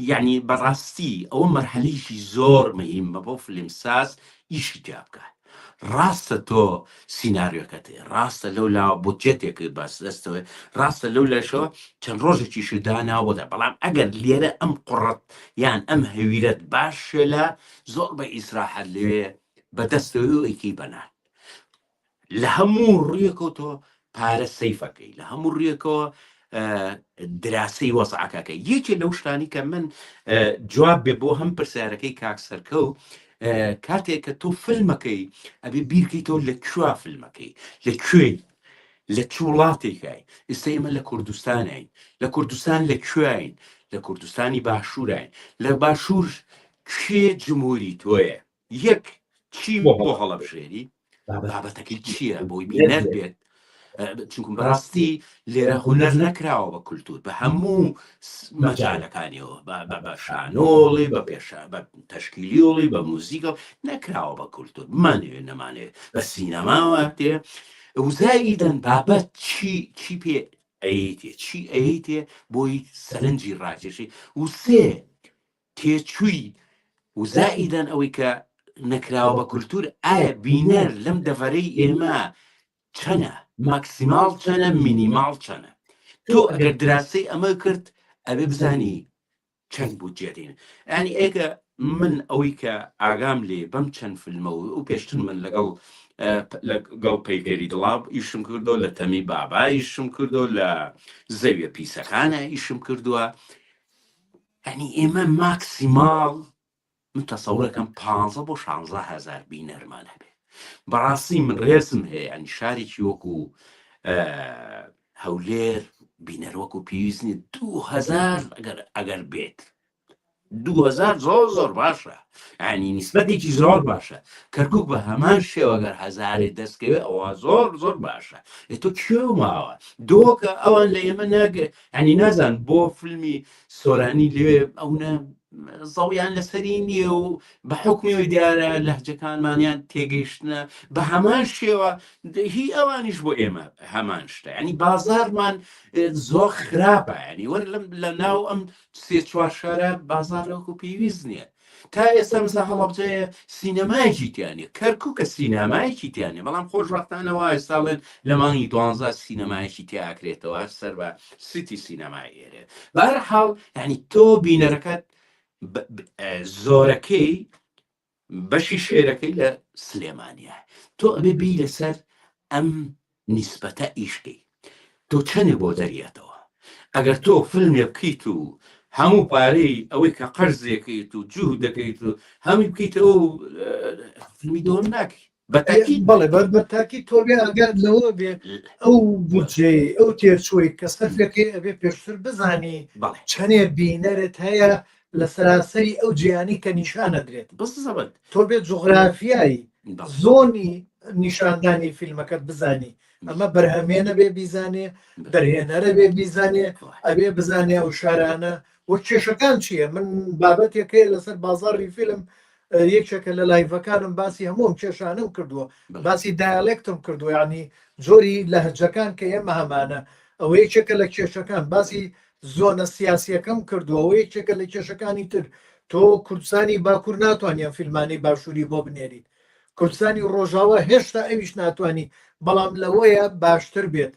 یعنی بەڕاستی ئەوە مەرحەلەیەکی زۆر مهمە بۆ فیلمساز ئیشی تیا بکات ڕاستە تۆ سیناریۆکەت ڕاستە لەو لا بودجێتێکت باس دەستەوە ڕاستە لەو لەشەوە چەند ڕۆژێکیش داناوەدا بەڵام ئەگەر لێرە ئەم قوڕەت یان ئەم هەویرەت باشە لە زۆر بە ئیسراحەت لێ بەدەستەوەی ئەیکی بەنات لە هەموو ڕوویەکەوە تۆ پارە سەیفەکەی لە هەموو ڕوویەکەوە دراسی وەسعەکەکەی یەکێ لەو شتانی کە من جواب بێ بۆ هەم پرسیارەکەی کاک سەرکەوت کاتێک کە تۆ فیلمەکەی ئەبێ بیرکەیتەوە لە کوێ فیلمەکەی لەکوێ لە چ وڵاتێکای ئێستا ئێمە لە کوردستانین لە کوردستان لەکوێین لە کوردستانی باشوورین لە باشوور کوێ جمهوری تۆیە یەک چی بۆ هەڵەبژێری بابەتەکەی چییە بۆی بینەر بێت چونکم بەڕاستی لێرە هوەر نەکراوە بە کولتور بە هەموو مەجالەکانیەوە بە شانۆڵی بە تەشکیلیۆڵی بە موزیکە نەکراوە بە کولتور بمانوێ نەمانێت بە سینەماوە تێ وزاییدەن بابەت چی پێ ئەیتێ چی ئەیتێ بۆی سەرنجی ڕاکێشی و سێ تێچووی وزاییدەن ئەوەی کە نەکراوە بە کولتور ئایا بینەر لەم دەڤەرەی ئێمە چەنە ماکسیماڵ چەنە مینیماڵ چەنە تۆ ئەگەر دراسی ئەمە کرد ئەبێ بزانی چەند بوو جێدین ینی ئێگە من ئەوەی کە ئاگام لێ بەم چەند فیلمەوە و پێشتر من لەگەڵ پەیکەری دڵاب ئیشم کردو لە تەمی بابا ئیشم کردو لە زەویە پیسەکانە ئیشم کردووە ینی ئێمە ماکسیماڵ من تەسەورەکەم 15 بۆ 16 هزار بینەرمان هەبێ بەڕاستی من ڕێزم هەیە ینی شارێکی وەکو هەولێر بینەر وەکو پێویستنی 2000 ئەگەر بێت 2000 زۆر باشە ینی نیسبەتێکی زۆر باشە کەرکووک بە هەمان شێوەگەر هەزارێ دەستکەوێت ئەوە زۆر باشە تۆ کوێ ماوە دۆکە ئەوان لە ئێمە ناگە ینی نازان بۆ فیلمی سۆرانی لێوێ ئەوە زەویان لەسەری نییە و بە حکمیەوەی دیارە لەهجەکانمانیان تێگەیشتنە بە هەمان شێوە هی ئەوانیش بۆ ئێمە هەمان شتە ینی بازارمان زۆر خراپە ینی وەر لە ناو ئەم سێ چوار شارە بازارەوەکو پێویست نییە تا ئێستا مەسا هەڵەبجەیە سینەمایەکی تیانێ کەرکووکە سینەمایەکی تیانێ بەڵام خۆشبەختانەوە ئێستاڵێن لە مانگی 12 سینەمایەکی تیاکرێتەوە سەر بە سیتی سینەمای ئێرێ بەهەرحاڵ ینی تۆ بینەرەکەت زۆرەکەی بەشی شێرەکەی لە سلێمانیە تۆ ئەبێ بی لەسەر ئەم نیسبەتە ئیشکەی تۆ چەندێ بۆ دەریێتەوە ئەگەر تۆ فیلمێ بکەیت و هەموو پارەی ئەوەی کە قەرزێکیت و جوو دەکەیت و هەمووی بکەیتەوە و فیلمی دۆم ناکەی بەتاکید بەڵێ بەتاکی تۆ بێ ئەگەر لەوە بێ ئەو بودجێ ئەو تێرچۆی کە سەرفەکەی ئەبێ پێشتر بزانی چەندێ بینەرت هەیە لە سەراسەری ئەو جیهانی کە نیشانە درێت بزەبەت تۆ بێت جوغرافیایی زۆنی نیشاندانی فیلمەکەت بزانی ئەمە بەرهەمێنە بێ بیزانێ دەرهێنەرە بێ بیزانێ ئەبێ بزانێ ئەو شارانە وە کێشەکان چییە من بابەتێکەیە لەسەر بازاڕی فیلم یەکێکە لە لایڤەکانم باسی هەموم کێشانم کردووە باسی دایالێکتم کردو ینی جۆری لەهجەکان کە ئێمە هەمانە ئەوە یەکێکە لە کێشەکان باسی زۆنە سیاسیەکەم کردووە یەکێکە لە کێشەکانی تر تۆ کوردستانی باکوور ناتوانیان فیلمانی باشووری بۆ بنێریت کوردستانی ڕۆژاوە هێشتا ئەویش ناتوانانی بەڵام لەوەیە باشتر بێت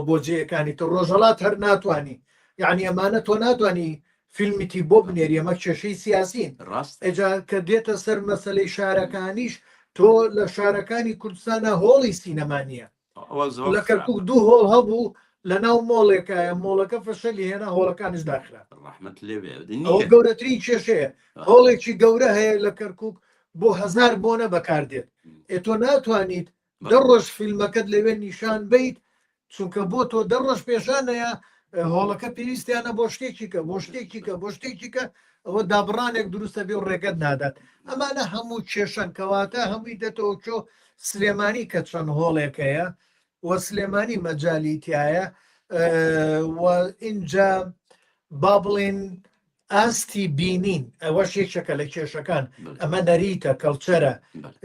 بۆ جێیەکانی تر ڕۆژەڵات هەر ناتوانانی یعنی ئەمانە تۆ ناتوانانی فیلمیتی بۆ بنێری ئەمە کێشەی سیاسین ئەجا کە دێتە سەر مەسلەی شارەکانیش تۆ لە شارەکانی کوردستانە هۆڵی سینەمانیە لە کەرکووک دوو هۆڵ هەبوو لە ناو مۆڵێکایە مۆڵەکە فەشەلی هێنا هۆڵەکانش داخرا گەورەترین کێشەیە هۆڵێکی گەورە هەیە لە کەرکووک بۆ 1000 بۆنە بەکاردێت تۆ ناتوانیت دەڕۆژ فیلمەکەت لەوێ نیشان بیت چونکە بۆ تۆ دەڕۆژ پێشانەیە هۆڵەکە پێویستیانە بۆ شتێکیکە بۆ شتێکیکە ئەوە دابڕانێک دروستە بێ و ڕێگەت نادات ئەمانە هەموو کێشەن کەواتە هەمووی دێتەوە چۆ سلێمانی کە چەند هۆڵێکەیە وە سلێمانی مەجالیتیایە اینجا با بڵێن ئاستی بینین ئەوەش یەکێکە لە کێشەکان ئەمە نەریتە کەڵچەرە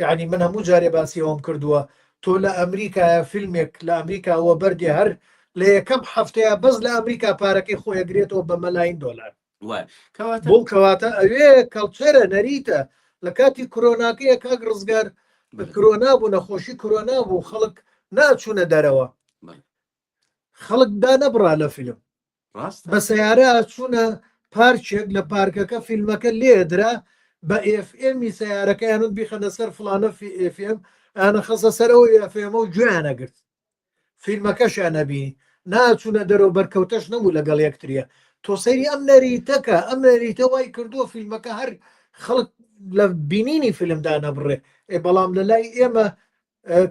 یعنی من هەموو جارێ باسی ئەوم کردووە تۆ لە ئەمریکایە فیلمێک لە ئەمریکاوە بەردێ هەر لە یەکەم هەفتەیە بەس لە ئەمریکا پارەکەی خۆیەگرێتەوە بە مەلاین $. بۆ کەواتە ئەوێ کەڵچەرە نەریتە لە کاتی کۆرۆناکەیە کاک ڕزگار کۆرۆنا بوو نەخۆشی کۆرۆنا بوو خەڵک ناچوونە دەرەوە خەڵک دا نەبڕا لە فیلم بە سەیارە چوونە پارچێک لە پارکەکە فیلمەکە لێدرا بە ئFMی سیارەکەیانت بیخەنە سەر فلانە FM ئەنە خەسە سەرەوە FM و گویانەگرت فیلمەکەشیان نەبینی ناچوونە دەرەوە بەرکەوتەش نەبوو لەگەڵ یەکتریە تۆ سەیری ئەم نەریتەکە ئەم نەریتە وای کردووە فیلمەکە هەر خەڵک لە بینینی فیلمدا نەبڕێ بەڵام لە لای ئێمە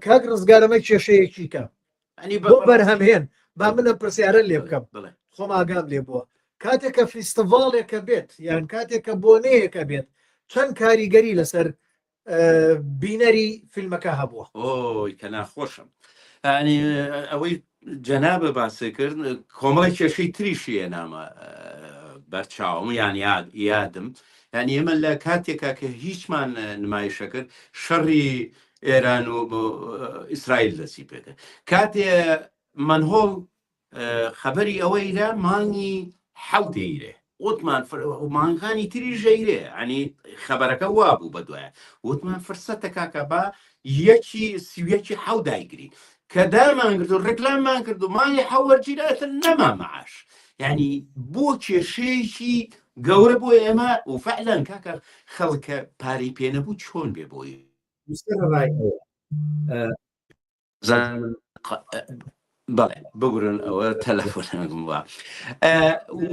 کاک ڕزگارەمە کێشەیەکیکە بۆ بەرهەمهێن با منە پرسیارە لێ بکەم خۆم ئاگام لێ بووە کاتێکە فیستڤالێکە بێت یان کاتێکە بۆنەیەکە بێت چەند کاریگەری لەسەر بینەری فیلمەکە هەبووە. ئۆی کە ناخۆشم ینی ئەوەی جەنابە باسی کرد کۆمەڵی کێشەی تریشیە نامە بەرچاوم یان یادم ینی ئێمە لە کاتێکا کە هیچمان نمایشە کرد شەڕی ئێران و ئیسرائیل دەسی پێکرد کاتێ منهۆڵ خەبەری ئەوەیدا مانگی حەوتەیرێ وتمان مانگانی تری ژەیرێ ئەنی خەبەرەکە وا بوو بە دوایە وتمان فرسەتە کاکە بە یەکی سیویەکی حەو دایگری کە دامان کرد و ڕێکلامان کرد و مانگی حەوەرگیراتە نەما مەعاش یعنی بۆ کێشەیەکی گەورە بۆ ئێمە و فعلەن کاکە خەڵکە پارەی پێ نەبوو چۆن بێ بۆی بەڵێ بگرن ئەوە تەلەفۆنم وە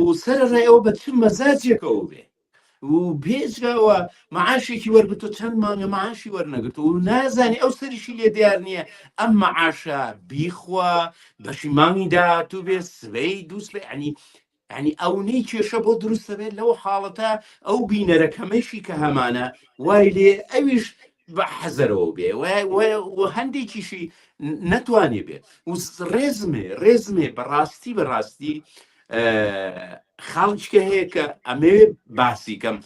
و سەرڕێەوە بە چ مەزاجێکەوە بێ و بێجگاوە معاشێکی وەرگتۆ چەند مانگە معاشی وەرنەگرت و نازانی ئەو سەریشی لێ دیار نییە ئەم معاشە بیخوا بەشی مانگی داهاتوو بێ سبەی دووسبێ ینی ئەوەی کێشە بۆ دروستە بێت لەو حاڵەتە ئەو بینەرەکەمەشی کە هەمانە وای لێ ئەویش بە حەزەرەوە بێ هەندێکیشی نەتوانێ بێت و ڕێزمێ بەڕاستی خاڵچکە هەیە کە ئەمێ باسی کەم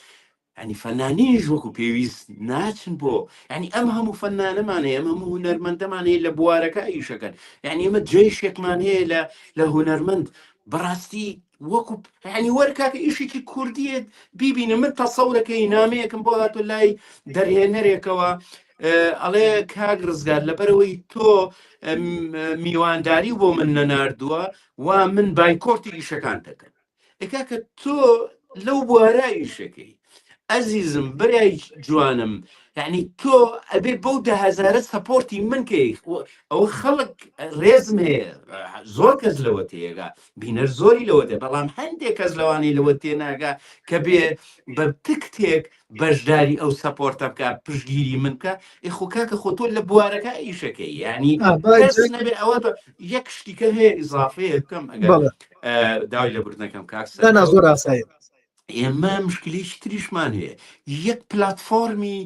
ینی فەنانیش وەکو پێویست ناچن بۆ ینی ئەم هەموو فەنانەمانەیە ئەم هەموو هونەرمەندەمانەیە لە بوارەکە ئیشەکەن ینی ئەمە جێشێکمان هەیە لە هونەرمەند بەڕاستی وەکو ینی وەرکاکە ئیشێکی کوردیت بیبینە من تەسەورەکەی نامەیەکم بۆ هاتۆ لای دەرهێنەرێکەوە ئەڵێ کاک ڕزگار لەبەرەوەی تۆ میوانداری بۆ من نەناردووە و من بایکۆرتی ئیشەکان دەکەن ئێکاکە تۆ لەو بوارە ئیشەکەی ئەزیزم بەرای جوانم یعنی تۆ ئەبێ بەو 10,000 سەپۆرتی من کەی ئەوە خەڵک ڕێزم هەیە زۆر کەس لەوە تێگا بینەر زۆری لەوە دێ بەڵام هەندێک کەس لەوانی لەوە تێناگا کە بێ بە تکتێک بەشداری ئەو سەپۆرتە بکە پشتگیری من بکە ئێخۆ کاکە خۆ تۆ لە بوارەکە ئیشەکەی ینی نەبێ ئەوە یەک شتیکە هەیە ئیزافەیە بکەم ئەگەر داوای لە بردنەکەم کاکسە زۆر ئاسایە ئێمە مشکلێکی تریشمان هەیە یەک پلاتفۆرمی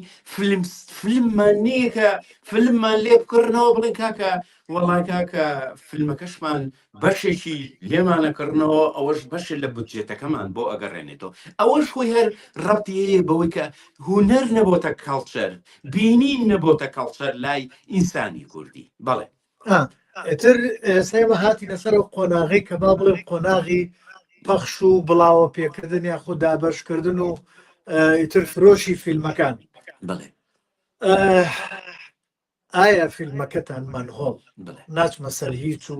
فیلممانەیەکە فیلممان لێ بکردنەوە بڵێن کاکە وەڵای کاکە فیلمەکەشمان بەشێکی لێمانەکردنەوە ئەوەش بەشە لە بودجێتەکەمان بۆ ئەگەڕێنێتەوە ئەوەش خۆی هەر ڕەبتی هەیە بەوەی کە هونەر نەبۆتە کاڵچەر بینین نەبۆتە کاڵچەر لای ئینسانی کوردی بەڵێ ئێتر سێمە هاتی لەسەر قۆناغی کە با بڵێ قۆناغی پەخش و بڵاوە پێکردن یا خۆ دابەشکردن و ئیتر فرۆشی فیلمەکان بڵێ ئایا فیلمەکەتان منهۆڵ ناچمە سەر هیچ و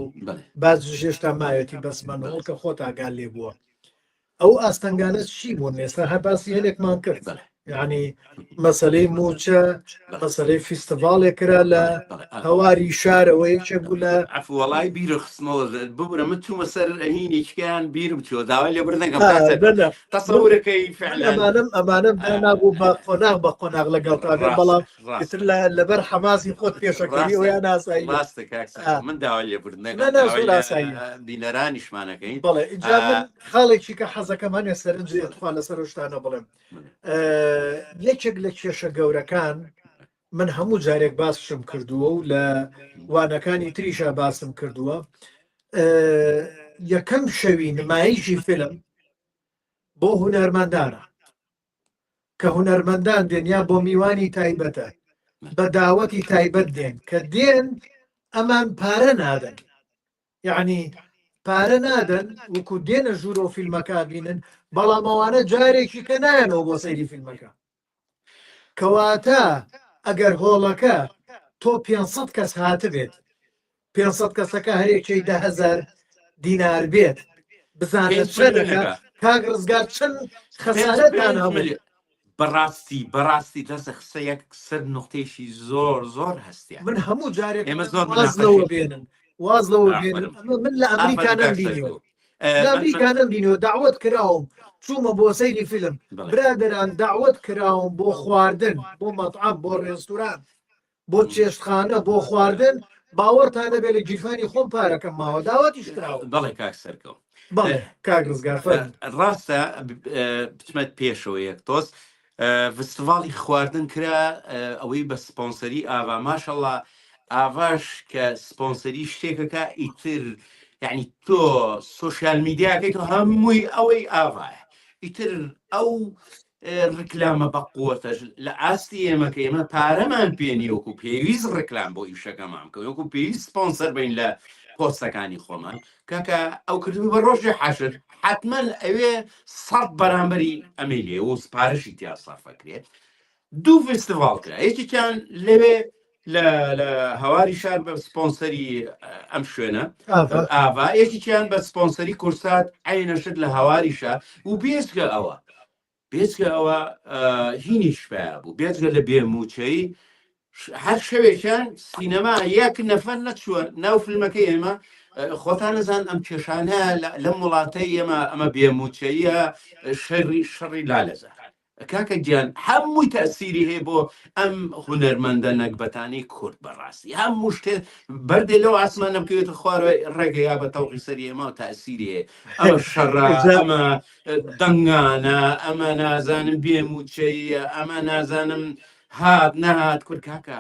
باز ژێشتا مایەتی بەس منهۆڵ کە خۆت ئاگال لێ بووە ئەو ئاستەنگانە چی بوون ئێستا هەباسی هەلێکمان کرد یعنی مەسەلەی موچە مەسەلەی فیستڤالێک کرا لە هەواری شارەوە یەکێک بوو لە وەڵای بیرە خستمەوە ببرە من چوومە سەر هینێکیان بیرم چوە داوای لێ بردەکەم تەسەورەکەی ئەمانە نابوو بە قۆناغ بە قۆناغ لەگەڵ تاێ بەڵام تر لەبەر حەماسی خۆت پێشەکەی ئەویان ناسایی من داوای لێ بردنەکە بینەرانیشمانەکەین بەڵێ ئینجا من خاڵێکی کە حەزەکەمان هێ سەرنجێتخوا لەسەر شتانە بڵێم یەکێک لە کێشە گەورەکان من هەموو جارێک باسشم کردووە و لە وانەکانی تریشە باسم کردووە یەکەم شەوی نمایشی فیلم بۆ هونەرمەندانە کە هونەرمەندان دێن یا بۆ میوانی تایبەتە بە داوەتی تایبەت دێن کە دێن ئەمان پارە نادەن یعنی پارە نادەن وەکو دێنە ژوورۆ فیلمەکە بینن بەڵام ئەوانە جارێکی کە نایەنەوە بۆ سەیری فیلمەکە کەواتە ئەگەر هۆڵەکە تۆ 500 کەس هاتە بێت 500 کەسەکە هەرێکی 10,000 دینار بێت بزانێت چەندەکە کاک ڕزگار چەند خەسارەتان هەبوو بەڕاستی دەستە قسەیەک سەر نقطێشی زۆر هەستیە من هەموو جارێک ئێمە زۆر وازلەوە بێنن وازلەوە بێنن من لە ئەمریکا نەبینیوە لەمریکانم بینەوە داوت کراوم چوومە بۆ سەیری فیلم برادران داوت کراوم بۆ خواردن بۆ مەطعام بۆ ڕێستوران بۆ چێشتخانە بۆ خواردن باوەڕتان دەبێت لە گیرفانی خۆم پارەکەم ماوە داوەتیش کراوە بەڵێ کاک سەرکەوت بەڵێ کاک ڕزگار ڕاستە بچمەت پێشەوە یەک تۆست فستیڤاڵی خواردن کرا ئەوەی بە سپۆنسەری ئاوا ماشەڵڵا ئاواش کە سپۆنسەری شتێکەکە ئیتر یعنی تۆ سوۆشیال میدیاکەی تۆ هەمووی ئەوەی ئاوایە ئیتر ئەو ڕکلامە بە قووەتەش لە ئاستی ئێمە کە ئێمە پارەمان پێنی وەکو پێویست ڕکلام بۆ ئیشەکەمان کە وەکو پێویست سپۆنسەر بین لە پۆستەکانی خۆمان کاکە ئەو کردو بە ڕۆژی حەشر حتمما ئەوێ 100 بەرامبەری ئەمەلێ و پارەشی تیا سافەکرێت دوو فستیڤاڵ کرا یەکێکیان لەوێ لە هەواری شار بە سپۆنسەری ئەم شوێنە ئاوا یەکێکیان بە سپۆنسەری کورسات عینەشت لە هەواری شار و بێزگە ئەوە هینیش پێ بوو بێزگە لە بێموچەی هەر شەوێکیان سینەما یەک نەفەر نەچووە ناو فیلمەکەی ئێمە خۆتان نەزان ئەم کێشانە لەم وڵاتەی ئێمە ئەمە بێموچەیە شەڕی لالەزە کاکە گیان هەمووی تەسیری هەیە بۆ ئەم هونەرمەندە نەکبەتانی کورد بەڕاستی هەموو شتێ بەردێ لەو ئاسمانە بکەوێتە خوارەوە ڕێگەیا بە تەوقی سەری ئێمە و تەسیری هەیە ئەمە شەڕە ئەمە دەنگانە ئەمە نازانم بێموچەیە ئەمە نازانم هات نەهات کورد کاکە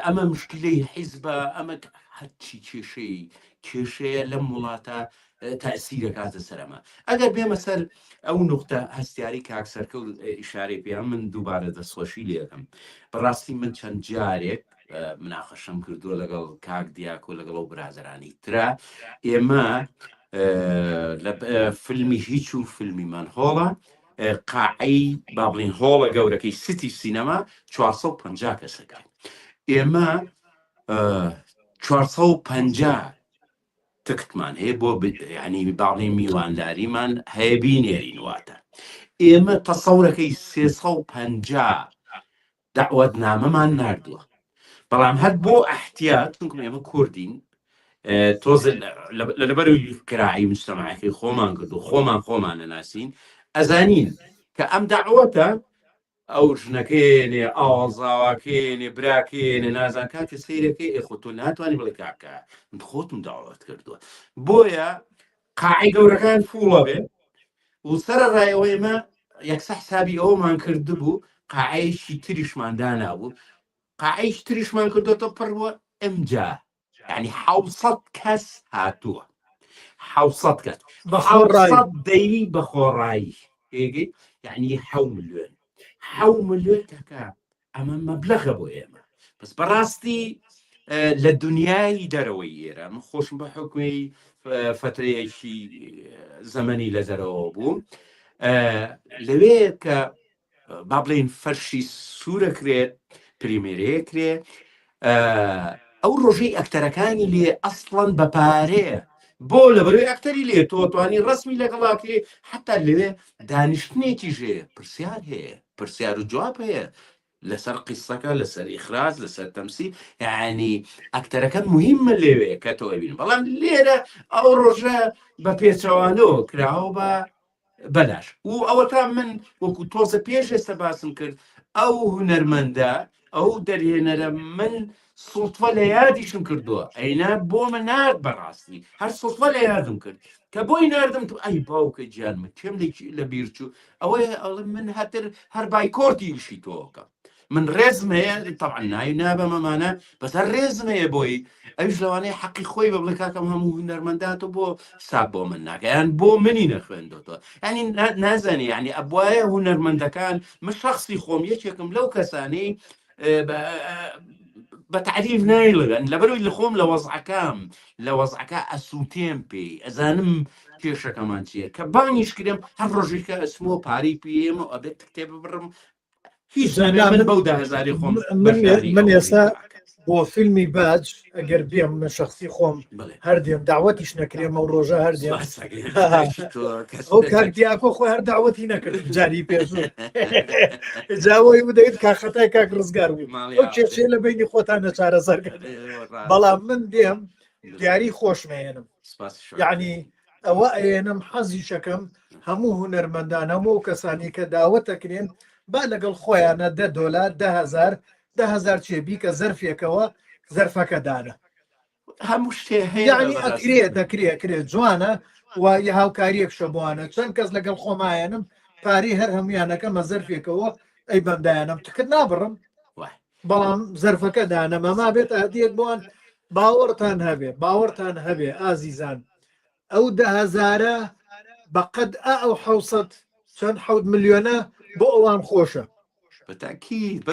ئەمە مشکلەی حیزبە ئەمە هەرچی کێشەیە لەم وڵاتە تەسیرەکاتە سەرەمە ئەگەر بێمە سەر ئەو نقطە هەستیاری کاکسەرکە و ئیشارەی پێیان من دووبارە دەستخۆشی لێکم بەڕاستی من چەند جارێک مناقەشەم کردووە لەگەڵ کاک دیاکۆ لەگەڵ ئەو برازەرانی ترا ئێمە لە فیلمی هیچ و فیلمی منهۆڵە قاعەی با بڵین هۆڵە گەورەکەی ستی سینەما 450 کەسەکە ئێمە 450 تکتمان هەیە بۆ ینی باڵی میوانداریمان هەیە بینێرین واتە ئێمە تەسەورەکەی 350 دعوەت نامەمان نردووە بەڵام هەر بۆ ئەحتیات چونکە ئێمە کوردین تۆز لەبەروی کراعی مجتەماعەکەی خۆمان کرد و خۆمان نەناسین ئەزانین کە ئەم دعوەتە ئەو ژنەکەێنێ ئاوازاواکێنێ براکێنێ نازان کاتێ سیرەکەی ئێخۆ تۆ ناتوانانی بڵێ کاکە من خۆتم داوەت کردووە بۆیە قاعی گەورەکان فوڵە بێ و سەرە ڕایەوە ئێمە یەکسە حسابی ئەومان کرده بوو قاعەیەکی تریشمان دانابوو قاعەیەکی تریشمان کردوتە پڕوە ئەمجا یعنی 700 کەس هاتووە 700 کەس 700 دەیری بە خۆڕایی ئێگەی یعنی 7 ملیۆن 7 ملیۆن کاکە ئەمە مەبلەغە بۆ ئێمە بەس بەڕاستی لە دنیای دەرەوەی ئێرە من خۆشم بە حکمی فترەیەکی زەمەنی لە دەرەوە بوو لەوێ کە با بڵێن فەرشی سوورە کرێت پریمێرەیە کرێ ئەو ڕۆژەی ئەکتەرەکانی لێ ئەسڵەن بە پارەیە بۆ لەبەروی ئەکتەری لێ تۆتوانی ڕسمی لەگەڵاکرێ حتا لەوێ دانیشتنێکی ژێ پرسیار هەیە پرسیار و جواب هەیە لەسەر قیسەکە لەسەر ئیخراج لەسەر تەمسی یعنی ئەکتەرەکە مهمە لێوێ کە تۆ ببین بەڵام لێرە ئەو ڕۆژە بە پێچەوانەوە کراوە بە بەلاش و ئەوە تا من وەکو تۆزە پێش ئێستا باسم کرد ئەو هونەرمەندە ئەو دەرهێنەرە من سوڵتوە لە یادیشم کردووە ئەینا بۆ من نارد بەڕاستی هەر سوڵتوە لە یادم کرد کە بۆی نردم تو ئەی باوکە گیانمە کێم لە بیرچوو ئەوەیە ئەڵم من هەتر هەر بایکۆرتیشی تۆکە من ڕێزمەیە تەعا ناوی نابە مەمانە بەس هەر ڕێزمەیە بۆی ئەوش لەوانەیە حەقی خۆی بە بڵێ کاکەم هەموو هونەرمەنداتە بۆ ساب بۆ من ناکە یان بۆ منی نەخوێندۆتەوە ینی نازانی ینی ئەبوایە هونەرمەندەکان من شخصی خۆم یەکێکم لەو کەسانەی بە تعریف نایڵگەن لەبەروی لە خۆم لە وەزعەکە ئەسووتێم پێی ئەزانم کێشەکەمان چییە کە بانیش کرێم هەر ڕۆژێکە ئەسمۆ پارەی پێێمە ئەبێت کتێب بڕم هیچ بەو 10,000 خۆم من ئێستا بۆ فیلمی باج ئەگەر بێم من شخصی خۆم هەردێم داوەتیش نەکرێمە و ڕۆژە هەردێم ئەو کاکتیاکۆ خۆی هەر داوەتی نەکرد جاری پێشوو جاوەی بدەیت کاخەتای کاک ڕزگار بوو ئەو کێشەیە لە بینی خۆتانە چارەسەرکەن بەڵام من دێم دیاری خۆشمێنم یعنی ئەوە ئەێنم حەزی شەکەم هەموو هونەرمەندان هەموو کەسانی کە داوەتەکرێن با لەگەڵ خۆیانە $10 10,000 چێبی کە زەرفێکەوە زەرفەکەدانە هەموو شتێ یعنی دەکرێت جوانە و یە هاوکاریەک شەبوانە چەند کەس لەگەڵ خۆمایەنم پارەی هەر هەمویانەکەمە زەرفێکەوە ئەی بەمدایانم تکرد نابڕم بەڵام زەرفەکە دانەمەما بێت هەدیەک بۆوان باوەڕتان هەبێ ئازیزان ئەو 10,000 بەقەد ئەو 600 چەند 7 ملیۆنە بۆ ئەوان خۆشە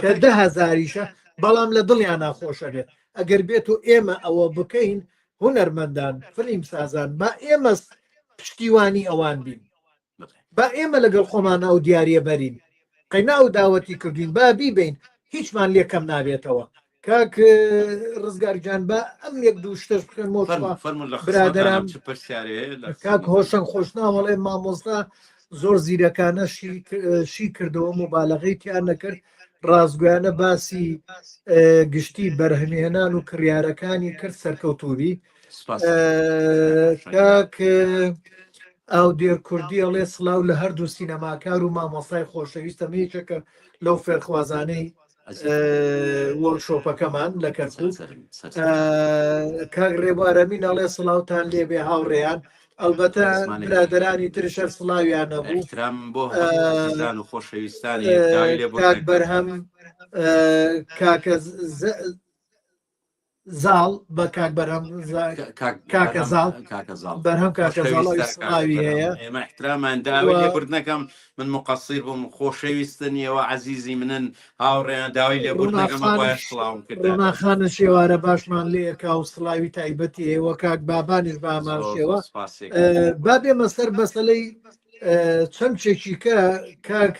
کە 10,000یشە بەڵام لە دڵیان ناخۆشە بێت ئەگەر بێت و ئێمە ئەوە بکەین هونەرمەندان فلیم سازان با ئێمە پشتیوانی ئەوان بین با ئێمە لەگەڵ خۆمانە ئەو دیارە بەرین قەینا و داوەتی کردوین با بیبین هیچمان لێکەم نابێتەوە کاک ڕزگارجان بە ئەم یەک دوو شتەش بکەن برادرام کاک هۆشنگ خۆشناوەڵێ مامۆستا زۆر زیرەکانە شی کردەوە مبالغەی تیان نەکرد ڕازگویانە باسی گشتی بەرهەمهێنان و کڕیارەکانی کرد سەرکەوتوبی کاک ئەو دێر کوردی ئەڵێ سڵاو لە هەردوو سینەماکار و مامۆستای خۆشەویستە مەیەکێکە لەو فێرخوازانەی وەرکشۆپەکەمان لە کەرکووک کاک ڕێبوارەمین ئەڵێ سڵاوتان لێبێ هاوڕێیان ئەلبەتە برادرانی ترشەر سڵاویان نەبوو و خۆشەویستانی کاک بەرهەم کاکە زاڵ بە کاک بەرهەم کاکە زاڵ بەرهەم کاکە زاڵی هەیە ئێمە احترامان داوای لێبورد نەکەم من مقصیر بووم خۆشەویستن ئێوە عزیزی منن هاوڕێیان داوای لێبورد نەکەم سڵاوم کرد ڕۆناخانە شێوارە باشمان لێکا و سڵاوی تایبەتی ئێوە کاک بابانیش بامان شێوە با بێمە سەر بەسەلەی چەمچێکی کە کاک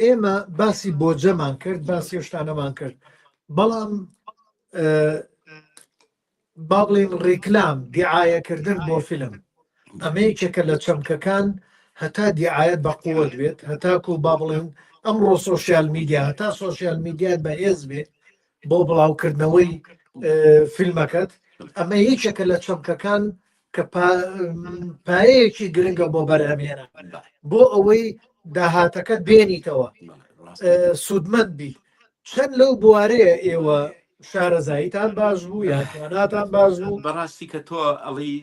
ئێمە باسی بۆجەمان کرد باسی شتانەمان کرد بەڵام با بڵێن ڕیکلام دیعایەکردن بۆ فیلم ئەمەیەکێکە لە چەمکەکان هەتا دیعایەت بە قووەت بێت هەتاکو با بڵێن ئەمڕۆ سۆشیال میدیا هەتا سۆشیال میدیات بەهێز بێت بۆ بڵاوکردنەوەی فیلمەکەت ئەمە یەکێکە لە چەمکەکان کە پایەیەکی گرنگە بۆ بەرهەمهێنان بۆ ئەوەی داهاتەکەت بێنیتەوە سوودمەند بی چەند لەو بوارەیە ئێوە شارەزاییتان باش بوو یانتواناتان باش بوو بەڕاستی کە تۆ ئەڵی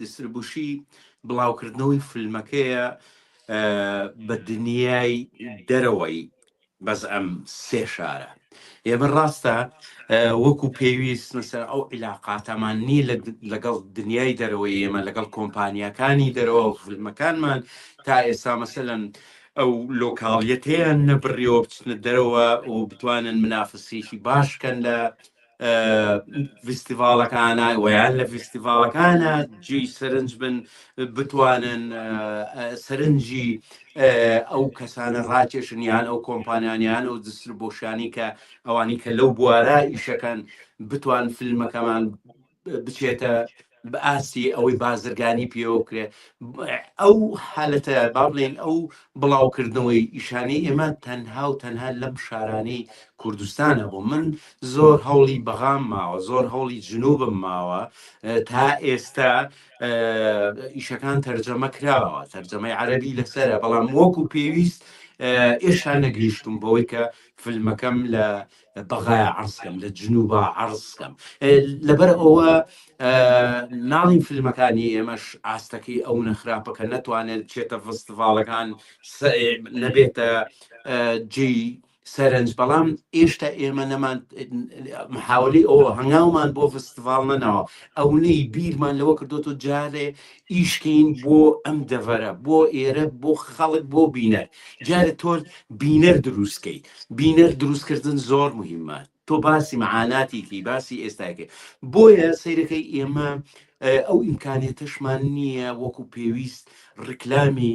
دستربوشی بڵاوکردنەوەی فیلمەکەیە بە دنیای دەرەوەی بەس ئەم سێ شارە ئێمە ڕاستە وەکو پێویست مەسەر ئەو عیلاقاتەمان نی لەگەڵ دنیای دەرەوەی ئێمە لەگەڵ کۆمپانیەکانی دەرەوە فیلمەکانمان تا ئێستا مەسەلەن ئەو لۆکاڵیەتەیان نەبڕیەوە بچنە دەرەوە و بتوانن منافسێکی باشکەن لە فستیڤالەکانە ویان لە فستیڤالەکانە جێی سەرنج بن بتوانن سەرنجی ئەو کەسانە ڕاکێشنیان ئەو کۆمپانیانیان و دستربۆشانی کە ئەوانی کە لەو بوارە ئیشەکەن بتوان فیلمەکەمان بچێتە بە ئاسی ئەوەی بازرگانی پێوەکرێ ئەو حالەتە با بڵێن ئەو بڵاوکردنەوەی ئیشانەی ئێمە تەنها و تەنها لەم شارانەی کوردستانە بوو من زۆر هەوڵی بەغام ماوە زۆر هەوڵی جنوبم ماوە تا ئێستا ئیشەکان تەرجەمە کراوە تەرجەمەی عەرەبی لەسەرە بەڵام وەکو پێویست ئێشتا نەگەیشتم بەوەی کە فیلمەکەم لە بەغایە عەرزکەم لە جنوبە عەرزکەم لەبەر ئەوە ناڵین فیلمەکانی ئێمەش ئاستەکەی ئەو نەخراپەکە نەتوانێت چێتە فستیڤالەکان نەبێتە جێی سەرنج بەڵام ئێشتا ئێمە نەمان محاولی ئەوە هەنگاومان بۆ فستیڤال نەنەوە ئەوەی بیرمان لەوە کردوتە جارێ ئیشکەین بۆ ئەم دەڤەرە بۆ ئێرە بۆ خەڵک بۆ بینەر جارە تۆ بینەر دروستکەی بینەر دروستکردن زۆر مهمە تۆ باسی مەعاناتێکی باسی ئێستاکە بۆیە سەیرەکەی ئێمە ئەو ئیمکانێتەشمان نییە وەکو پێویست ڕیکلامی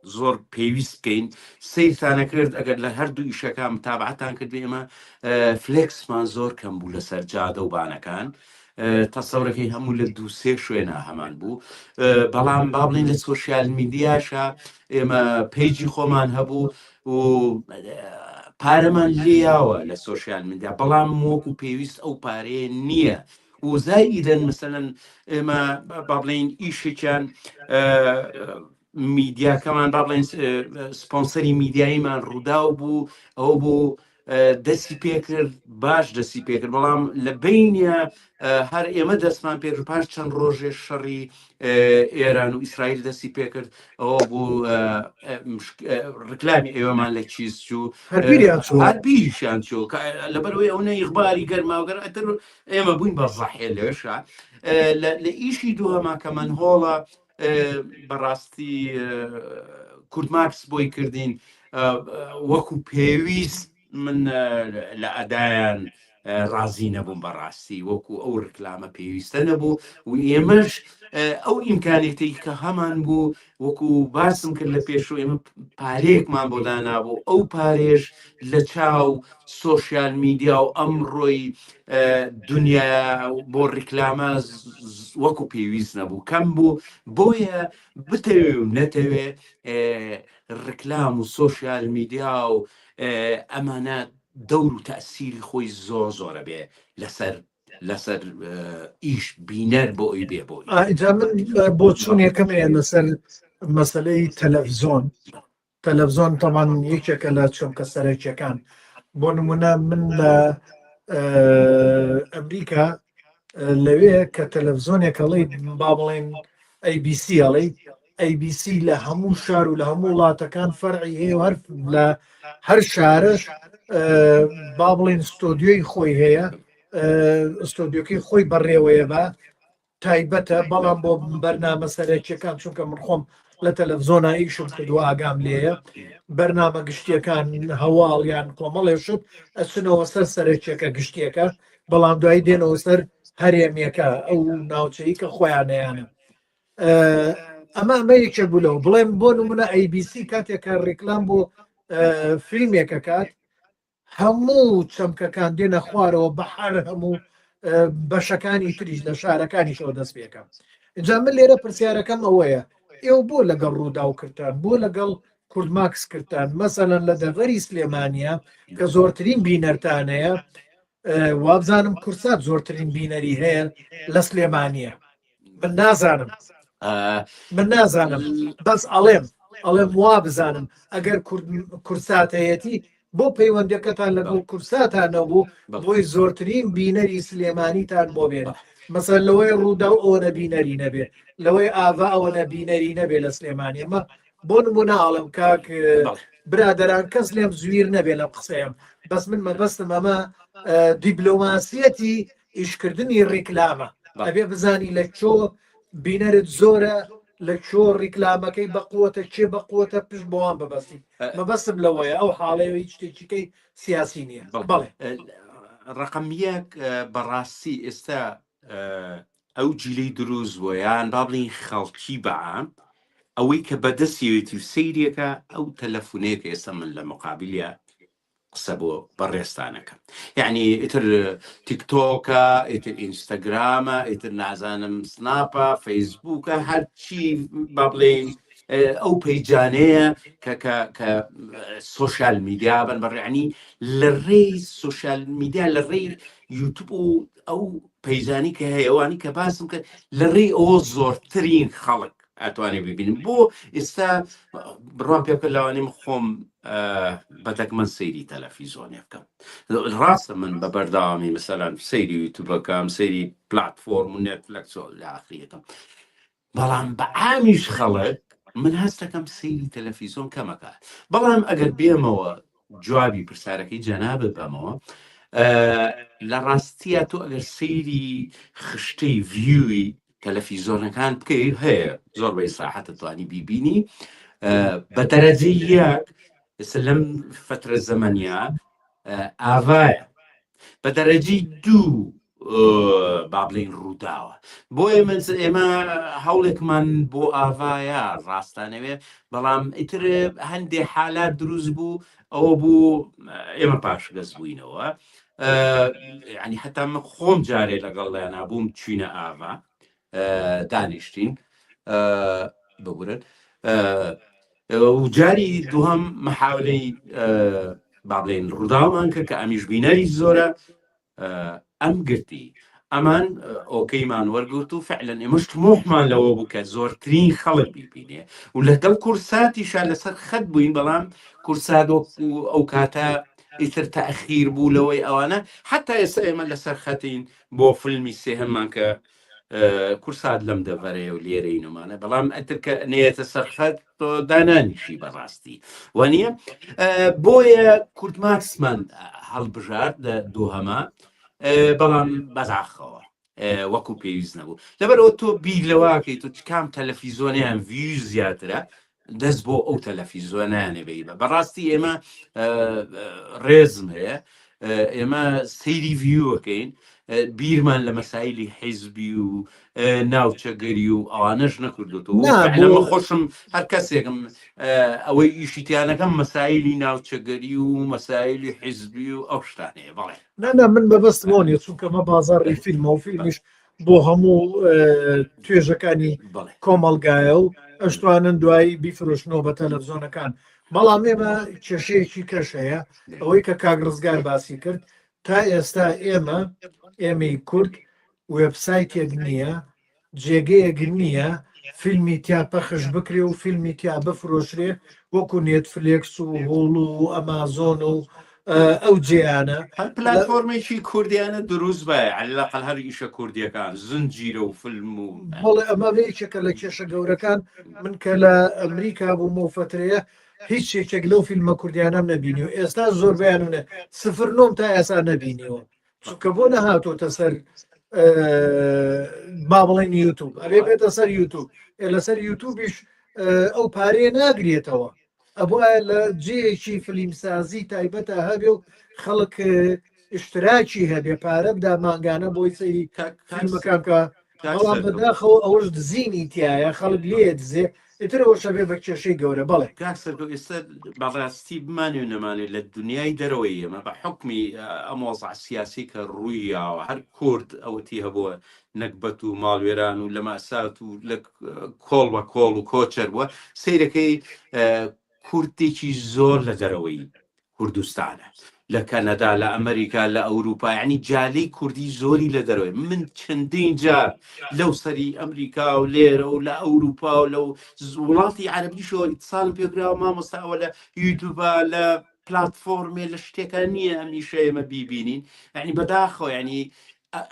زۆر پێویست بکەین سیرتانە کرد ئەگەر لە هەردوو ئیشەکان تابعەتان کرد ئێمە فلێکسمان زۆر کەم بوو لەسەر جادە و بانەکان تەسەورەکەی هەموو لە دووسێ شوێنە هەمان بوو بەڵام با بڵێن لە سۆشیال میدیاشە ئێمە پیجی خۆمان هەبوو و پارەمان لێیاوە لە سۆشیال میدیا بەڵام وەکو پێویست ئەو پارەیە نییە و زایدەن مثلەن ئێمە با بڵێن ئیشێکیان میدیاکەمان با بڵێن سپۆنسەری میدیاییمان ڕووداو بوو ئەو بوو دەستی پێکرد باش دەستی پێکرد بەڵام لە بینە هەر ئێمە دەستمان پێ پاش چەند ڕۆژێ شەڕی ئێران و ئیسرائیل دەستی پێکرد ئەوە بوو ڕکلامی ئێوەمان لە چیز چوو هەربیریشیان چوو لەبەرەوەی ئەو نەیغباری گەرماوگەر ئەتر ئێمە بووین بە زەحێ لێشە لە ئیشی دووەما کە منهۆڵە بەڕاستی کورتماکس بۆی کردین وەکو پێویست من لە ئەدایان ڕازی نەبووم بەڕاستی وەکو ئەو ڕکلامە پێویستە نەبوو و ئێمەش ئەو ئیمکانێتی کە هەمان بوو وەکو باسم کرد لە پێشوو ئێمە پارێکمان بۆ دانابوو ئەو پارێش لە چاو سۆشیال میدیا و ئەمڕۆی دنیا بۆ ڕکلامە وەکو پێویست نەبوو کەم بوو بۆیە بتەوێ و نەتەوێ ڕکلام و سۆشیال میدیا و ئەمانە دەور و تەسیری خۆی زۆرە بێ لەسەر ئیش بینەر بۆ ئەوی بێ بۆی بۆ چوون یەکەمەیە لەسەر مەسەلەی تەلەڤزۆن تەمان یەکێکە لە چۆمکە سەرەکیەکان بۆ نمونە من لە ئەمریکا لەوێ کە تەلەڤزۆنێکەڵی با بڵێن ABC ئەڵێ ABC لە هەموو شار و لە هەموو وڵاتەکان فەرعی هەیە و لە هەر شارە با بڵێن ستۆدیۆی خۆی هەیە ستۆدیۆکەی خۆی بەڕێوەیە بە تایبەتە بەڵام بۆ بەرنامە سەرەکیەکان چونکە من خۆم لە تەلەڤزۆنا ئیشم کردووە ئاگام لێیە بەرنامە گشتیەکان هەواڵیان کۆمەڵێشت ئەچنەوە سەر سەرەکیەکە گشتیەکە بەڵام دوایی دێنەوە سەر هەرێمیەکە ئەو ناوچەی کە خۆیانەیانە ئەمە یەکێک بوولەوە بڵێم بۆ نمونە ABC کاتێکە ڕێکلام بۆ فیلمێکە کات هەموو چەمکەکان دێنە خوارەوە بەحر هەموو بەشەکانی تریش لە شارەکانیشەوە دەست پێەکەم اینجا من لێرە پرسیارەکەم ئەوەیە ئێوە بۆ لەگەڵ ڕووداوکردان بۆ لەگەڵ کورتماکس کردان مەسەلەن لە دەڤەری سلێمانیە کە زۆرترین بینەرتانەیە وابزانم کورسات زۆرترین بینەری هەیە لە سلێمانیە من نازانم بەس ئەڵێم وا بزانم ئەگەر کورسات هەیەتی بۆ پەیوەندەکەتان لەگەڵ کورساتانە بوو بۆی زۆرترین بینەری سلێمانیتان بۆ بێن مەسەر لەوەی ڕوودا و ئەوە نەبینەری نەبێ لەوەی ئاوا ئەوە نەبینەری نەبێ لە سلێمانی ئەمە بۆ نمونە ئاڵم کاک برادەران کەس لێم زویر نەبێ لە قسەیەم بەس من مەبەستم ئەمە دیبلۆماسیەتی ئیشکردنی ڕێکلامە ئەبێ بزانی لە چۆ بینەرت زۆرە لە چۆ ڕیکلامەکەی بەقوتە چێ بەقوتە پشت بۆوان ببەستی مەبەستم لەوەیە ئەو حاڵەیە هیچ شتێکیکەی سیاسی نییە بەڵێ ڕقم یەک بەڕاستی ئێستا ئەو جیلەی دروست بۆ یان با بڵین خەڵکی بەعام ئەوەی کە بەدەستیەوێتی و سەیرێکە ئەو تەلەفونەیەکە ئێستا من لە مقابلیە قسە بۆ بەڕێستانەکە یعنی ئیتر تیکتۆکە ئیتر ئینستاگرامە ئیتر نازانم سناپە فەیسبووکە هەرچی با بڵێن ئەو پەیجانەیە کە سۆشیال میدیا بن بەڕێعنی لە ڕێی سۆشیال میدیا لە ڕێی یوتوب و ئەو پەیجانی کە هەیەوانی کە باسم کە لە ڕێی ئەوە زۆرترین خەڵک ئەتوانێ ببینم بۆ ئێستا بڕوان پێ بکە لەوانیم خۆم بەتەک من سەیری تەلەڤیزۆنێ بکەم ڕاستە من بە بەرداوامی مەسەلەن سەیری یوتوبەکەم سەیری پلاتفۆرم و نێتفلەکس و لە ئاخریەکەم بەڵام بە عامیش خەڵک من هەستەکەم سەیری تەلەڤیزۆن کەمەکە بەڵام ئەگەر بێمەوە جوابی پرسیارەکەی جەنابت بەمەوە لە ڕاستیە تۆ ئەگەر سەیری خشتەی ڤیوی تەلەڤیزۆنەکان بکەی هەیە زۆر بە ئیسراحەتە توانی بیبینی بە دەرەجەی یەک ئێستا لەم فترە زەمەنیە ئاڤایە بە دەرەجەی دوو با بڵێن ڕووداوە بۆیە ئێمە هەوڵێکمان بۆ ئاڤایە ڕاستانەوێ بەڵام ئیتر هەندێک حالات دروست بوو ئەوە بوو ئێمە پاشگەز بووینەوە ینی هەتا من خۆم جارێ لەگەڵ لایەن نابووم چوینە ئاڤا دانیشتین بگورن و جاری دووهەم مەحاولەی با بڵێن ڕووداومان کرد کە ئەمیش بینەری زۆرە ئەم گرتی ئەمان ئۆکەیمان وەرگرت و فعلەن ئێمەش طموحمان لەوە بوو کە زۆرترین خەڵک بیبینێ و لەگەڵ کورساتیشان لەسەر خەت بووین بەڵام کورسات ئەو کاتە ئیتر تەخیر بوو لەوەی ئەوانە حتا ئێستا ئێمە لەسەر خەتین بۆ فیلمی سێهەممان کە کورسات لەم دەڤەرەیە و لێرەینمانە بەڵام ئەتر کە نێتە سەرخەت تۆ دانانیشی بەڕاستی وانە بۆیە کورتماکسمان هەڵبژار لە دووهەمە بەڵام بەداخەوە وەکو پێویست نەبوو لەبەرەوە تۆ بیر لەواکەی تۆ کام تەلەڤیزۆنیان ویو زیاترە دەست بۆ ئەو تەلەڤیزۆنیانێ بێ بەڕاستی ئێمە ڕێزم هەیە ئێمە سەیری ڤیوەکەین بیرمان لە مەسایلی حیزبی و ناوچەگەری و ئەوانەش نەکردوەوە خۆشم هەر کەسێکم ئەوەی ئیشیتیانەکەم مەسایلی ناوچەگەری و مەسایلی حیزبی و ئەو شتانەیە بەڵێ نانا من بەبەست بۆنیە چونکە مە بازاڕی فیلمە و فیلمیش بۆ هەموو توێژەکانی کۆمەڵگایە و ئەشتوانن دوایی بیفرۆشنەوە بە تەلەڤیزۆنەکان بەڵام ئێمە کێشەیەکی کەش هەیە ئەوەی کە کاک ڕزگار باسی کرد تا ئێستا ئێمەی کورد وێبسایتێک نییە جێگەیەک نییە فیلمی تیا پەخش بکرێ و فیلمی تیا بفرۆشرێ وەکو نێتفلێکس و هۆڵ و ئەمازۆن و ئەو جیانە هەر پلتفۆرمێکی کوردیانە دروست بە عەلیلاقەل هەر ئیشە کوردیەکان زنجیرە و فیلم و بەڵێ ئەمە بێکێکە لە کێشە گەورەکان من کە لە ئەمریکا بوو مۆفترەیە هیچ شێکێک لەو فیلمە کوردیانەم نەبینی و ئێستا زۆر بیانە 09 تا ئێستا نەبینیەوە چونکە بۆ نەهاتۆتە سەر با بڵێن یوتوب ئەبێ بێتە سەر یوتوب لەسەر یوتوبیش ئەو پارەیە ناگرێتەوە ئەبووە لە جێیەکی فیلمسازی تایبەتە هەبێ و خەڵک ئشتراکی هەبێ پارە بدا ماگانە بۆی سەری فیلمەکان کە بەڵام بەداخەوە ئەوەش دزینی تایە خەڵک لێ دزێ ئیترەوە شەبێ بە کێشەی گەورە بەڵێ کاکسەر ئێستا بەڕاستی بمانێ نەمانێت لە دنیای دەرەوەی ئێمە بە حکمی ئەمۆزع سیاسی کە ڕوویاوە هەر کورد ئەوەتی هەبووە نەکبەت و ماڵوێران و لە ماسات و لە کۆڵ بە کۆڵ و کۆچەر بووە سیرەکەی کوردێکی زۆر لە دەرەوەی کوردستانە لە کەنەدا لە ئەمریکا لە ئەوروپا ینی جالەی کوردی زۆری لە دەرەوەی من چەندین جار لەو سەری ئەمریکا و لێرە و لە ئەوروپا و لەو وڵاتی عەرەبیشەوە ئیتصال پێکراوە مامۆستاوە لە یوتوبە لە پلاتفۆرمێ لە شتێکە نییە ئەمیشە ئێمە بیبینین ینی بەداخەوە ینی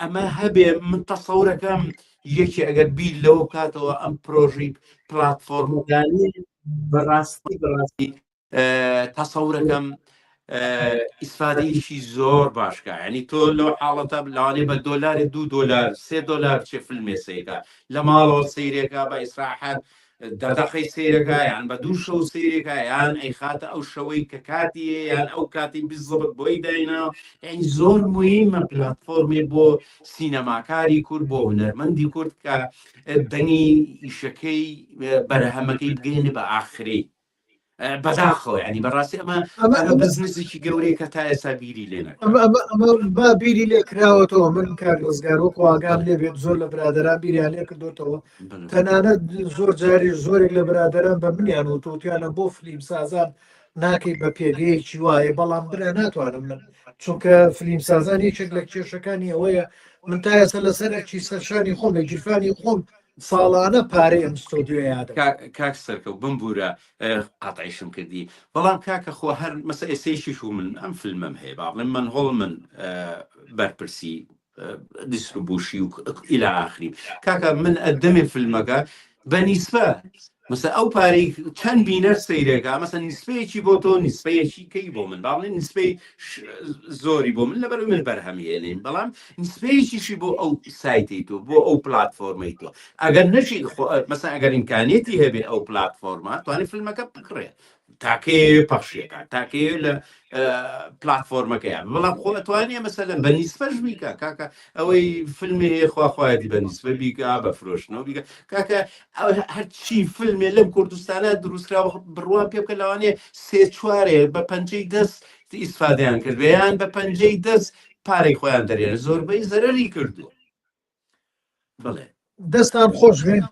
ئەمە هەبێ من تەسەورەکەم یەکی ئەگەر بیر لەوە کاتەوە ئەم پرۆژی پلاتفۆرمەکانی بەڕاستی تەسەورەکەم ئیسفادەیەکی زۆر باشکە ینی تۆ لەو حاڵەتە لەوانێ بە $2 $2 $3 چێ فیلمێ سەیرەکە لە ماڵەوە سەیرێکە بە ئیسراحەت دەدەقەی سەیرەکە یان بە دوو شەو سەیرێکە یان ئەی خاتە ئەو شەوەی کە کاتیە یان ئەو کاتی بیزڵت بۆی داینەوە یعنی زۆر موهیمە پلاتفۆرمێ بۆ سینەماکاری کورد بۆ هونەرمەندی کورد کە دەنگی ئیشەکەی بەرهەمەکەی بگەێنێ بە ئاخری بەداخەوە ینی بەڕاستی ئەمە بزنسێکی گەورەیە کە تا ئێستا بیری لێنە ئەمە با بیری لێ کراوەتەوە من کار ڕزگارۆک واگام لێ بێت زۆر لە برادران بیریان لێ کردوتەوە تەنانەت زۆر جاری زۆرێک لە برادران بە منیان و تۆتیانە بۆ فیلم سازان ناکەی بە پێگەیەکی وایە بەڵام برا ناتوانم من چونکە فیلم سازان یەکێک لە کێشەکانی ئەوەیە من تا ئێستا لەسەرێکی سەرشانی خۆم لە گیرفانی خۆم ساڵانە پارەی ئەم ستۆدیۆ یادە کاک سەرکەوت بمبورە قەتعیشم کردی بەڵام کاکە خۆ هەر مەسە ئێسەیشیش و من ئەم فیلمم هەیە باڵێن من هۆڵ من بەرپرسی دیستریبوشی و ئیلا ئاخری کاکە من ئەدەمێ فیلمەکە بەنیسبە مثلا ئەو پارەی چەند بینەر سەیرێکە مەسەن نیسبەیەکی بۆ تۆ نیسبەیەکی کەی بۆ من باڵێن نیسبەی زۆری بۆ من لەبەر من بەرهەمیێنین بەڵام نیسبەیەکیشی بۆ ئەو سایتی تۆ بۆ ئەو پلاتفۆرمەی تۆ ئەگەر نەشی مەسەن ئەگەر ئیمکانێتی هەبێ ئەو پلاتفۆرمە توانێت فیلمەکە بکڕێ تاکێ پەخشیەکە تاکێ لە پلاتفۆرمەکەیان بەڵام خۆ ئەتوانێ مەسەلەن بە نیسبەش بیکە کاکە ئەوەی فیلمێ خواخوایەتی بە نیسبە بیکە بە فرۆشتنەوە بیکە کاکە هەرچی فیلمێ لەم کوردستانە دروستکراوە بڕوان پێ بکە لەوانێ 3-4 بە پەنجەی دەست ئیسفادەیان کرد یان بە پەنجەی دەست پارەی خۆیان دەرێنە زۆربەی زەرەری کردووە بڵێ دەستان خۆش بێن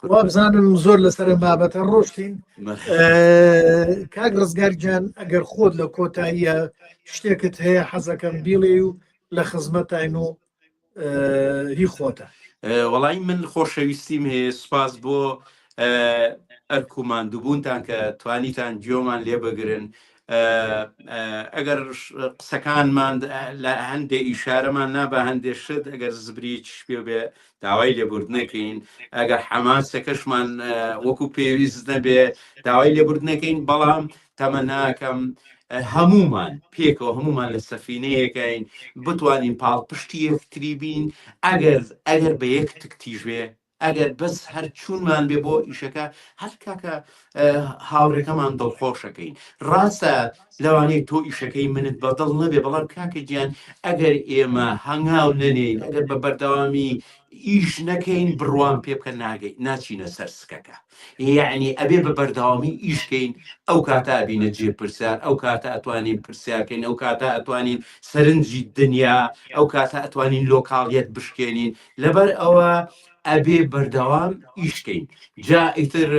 وابزانم زۆر لەسەر بابەتە ڕۆشتین کاک ڕزگارجان ئەگەر خۆت لە کۆتاییە شتێکت هەیە حەزەکەم بیڵێ و لە خزمەتین و هی خۆتە وەڵی من خۆشەویستیم هەیە سوپاس بۆ ئەرکوماندووبوونتان کە توانیتان گوێمان لێ بگرن ئەگەر قسەکانمان لە هەندێک ئیشارەمان نابە هەندێک شت ئەگەر زبریش پێ بێ داوای لێبوردنەکەین ئەگەر حەماسەکەشمان وەکو پێویست نەبێ داوای لێبوردنەکەین بەڵام تەمە ناکەم هەمومان پێکەوە هەمومان لە سەفینەیەکەین بتوانین پاڵپشتی یەکتری بین ئەگەر بە یەک تکتیژ بێ ئەگەر بەس هەر چوونمان بێ بۆ ئیشەکە هەر کاکە هاوڕێکەمان دڵخۆشەکەین ڕاستە لەوانەیە تۆ ئیشەکەی منت بەدڵ نەبێ بەڵام کاکە گیان ئەگەر ئێمە هەنگاو نەنێین ئەگەر بە بەردەوامی ئیش نەکەین بڕوان پێ بکە ناچینە سەر سکەکە یعنی ئەبێ بە بەردەوامی ئیشکەین ئەو کاتە بینە جێ پرسیار ئەو کاتە ئەتوانین پرسیارکەین ئەو کاتە ئەتوانین سەرنجی دنیا ئەو کاتە ئەتوانین لۆکاڵیەت بشکێنین لەبەر ئەوە ئەبێ بەردەوام ئیشکەین جا ئیتر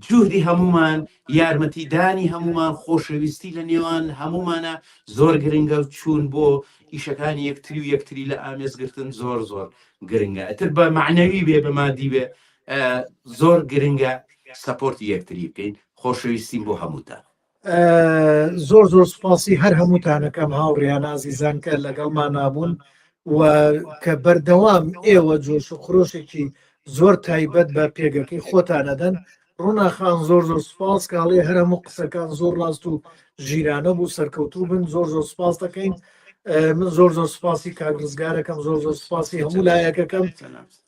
جوهدی هەمومان یارمەتیدانی هەمومان خۆشەویستی لە نێوان هەمومانە زۆر گرنگە و چوون بۆ ئیشەکانی یەکتری و یەکتری لە ئامێزگرتن زۆر گرنگە ئەتر بە معنەوی بێ بە مادی بێ زۆر گرنگە سەپۆرتی یەکتری بکەین خۆشەویستیم بۆ هەمووتان زۆر سوپاسی هەر هەمووتانەکەم هاوڕێیان ئازیزان کە لەگەڵمان نابوون و کە بەردەوام ئێوە جۆش و خرۆشێکی زۆر تایبەت بە پێگەکەی خۆتانەدەن ڕووناخان زۆر سوپاس کاڵێ هەر هەموو قسەکان زۆر ڕاست و ژیرانە بوو سەرکەوتوو بن زۆر سوپاس دەکەین من زۆر سوپاسی کاگرزگارەکەم زۆر سوپاسی هەموو لایەکەکەم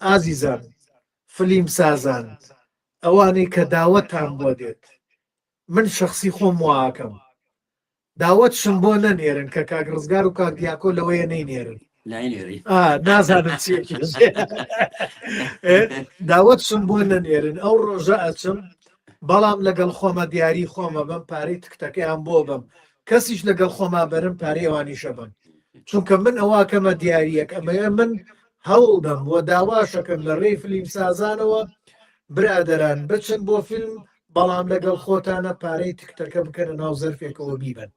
ئازیزان فلیم سازان ئەوانەی کە داوەتان بۆ دێت من شخصی خۆم واکەم داوەتشم بۆ نەنێرن کە کاگرزگار و کاکدیاکۆ لەوەیە نەینێرن نازانم داوەتشم بۆ نەنێرن ئەو ڕۆژە ئەچم بەڵام لەگەڵ خۆمە دیاری خۆمە بم پارەی تکتەکەیان بۆ بم کەسیش لەگەڵ خۆما بەرم پارەیەوانیشە بم چونکە من ئەواکەمە دیاریەک ئەمەیە من هەوڵدەم بۆ داواشەکەم لە ڕێی فلیم سازانەوە برادەران بچن بۆ فیلم بەڵام لەگەڵ خۆتانە پارەی تکتەکە بکەنە ناو زەرفێکەوە بیبن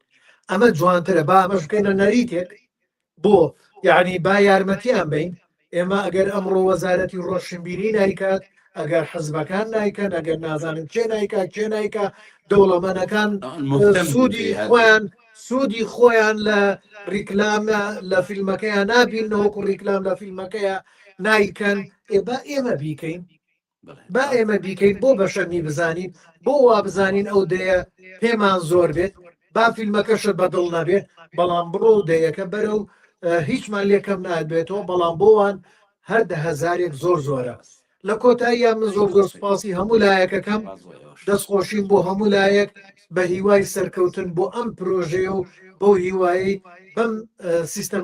ئەمە جوانترە با ئەمەش بکەینە نەریتێک بۆ یعنی با یارمەتیان بین ئێمە ئەگەر ئەمڕۆ وەزارەتی ڕۆشنبیری نایکات ئەگەر حزبەکان نایکەن ئەگەر نازانم چێ نایکات چێ نایکە دەوڵەمەنەکان سوودی خۆیان لە ڕیکلامە لە فیلمەکەیان نابینەوەکو ڕیکلام لە فیلمەکەیە نایکەن با ئێمە بیکەین با ئێمە بیکەین بۆ بەشەمی بزانین بۆ وا بزانین ئەو دەیە پێمان زۆر بێت با فیلمەکەشت بەدڵ نەبێت بەڵام بڕۆ دەیەکە بەرە و هیچمان لێکەم نابێتەوە بەڵام بۆوان هەر 10,000 زۆرە لە کۆتاییان من زۆر سوپاسی هەموو لایەکەکەم دەستخۆشیم بۆ هەموو لایەک بە هیوای سەرکەوتن بۆ ئەم پرۆژەیە و بۆ هیوایی بەم سیستەم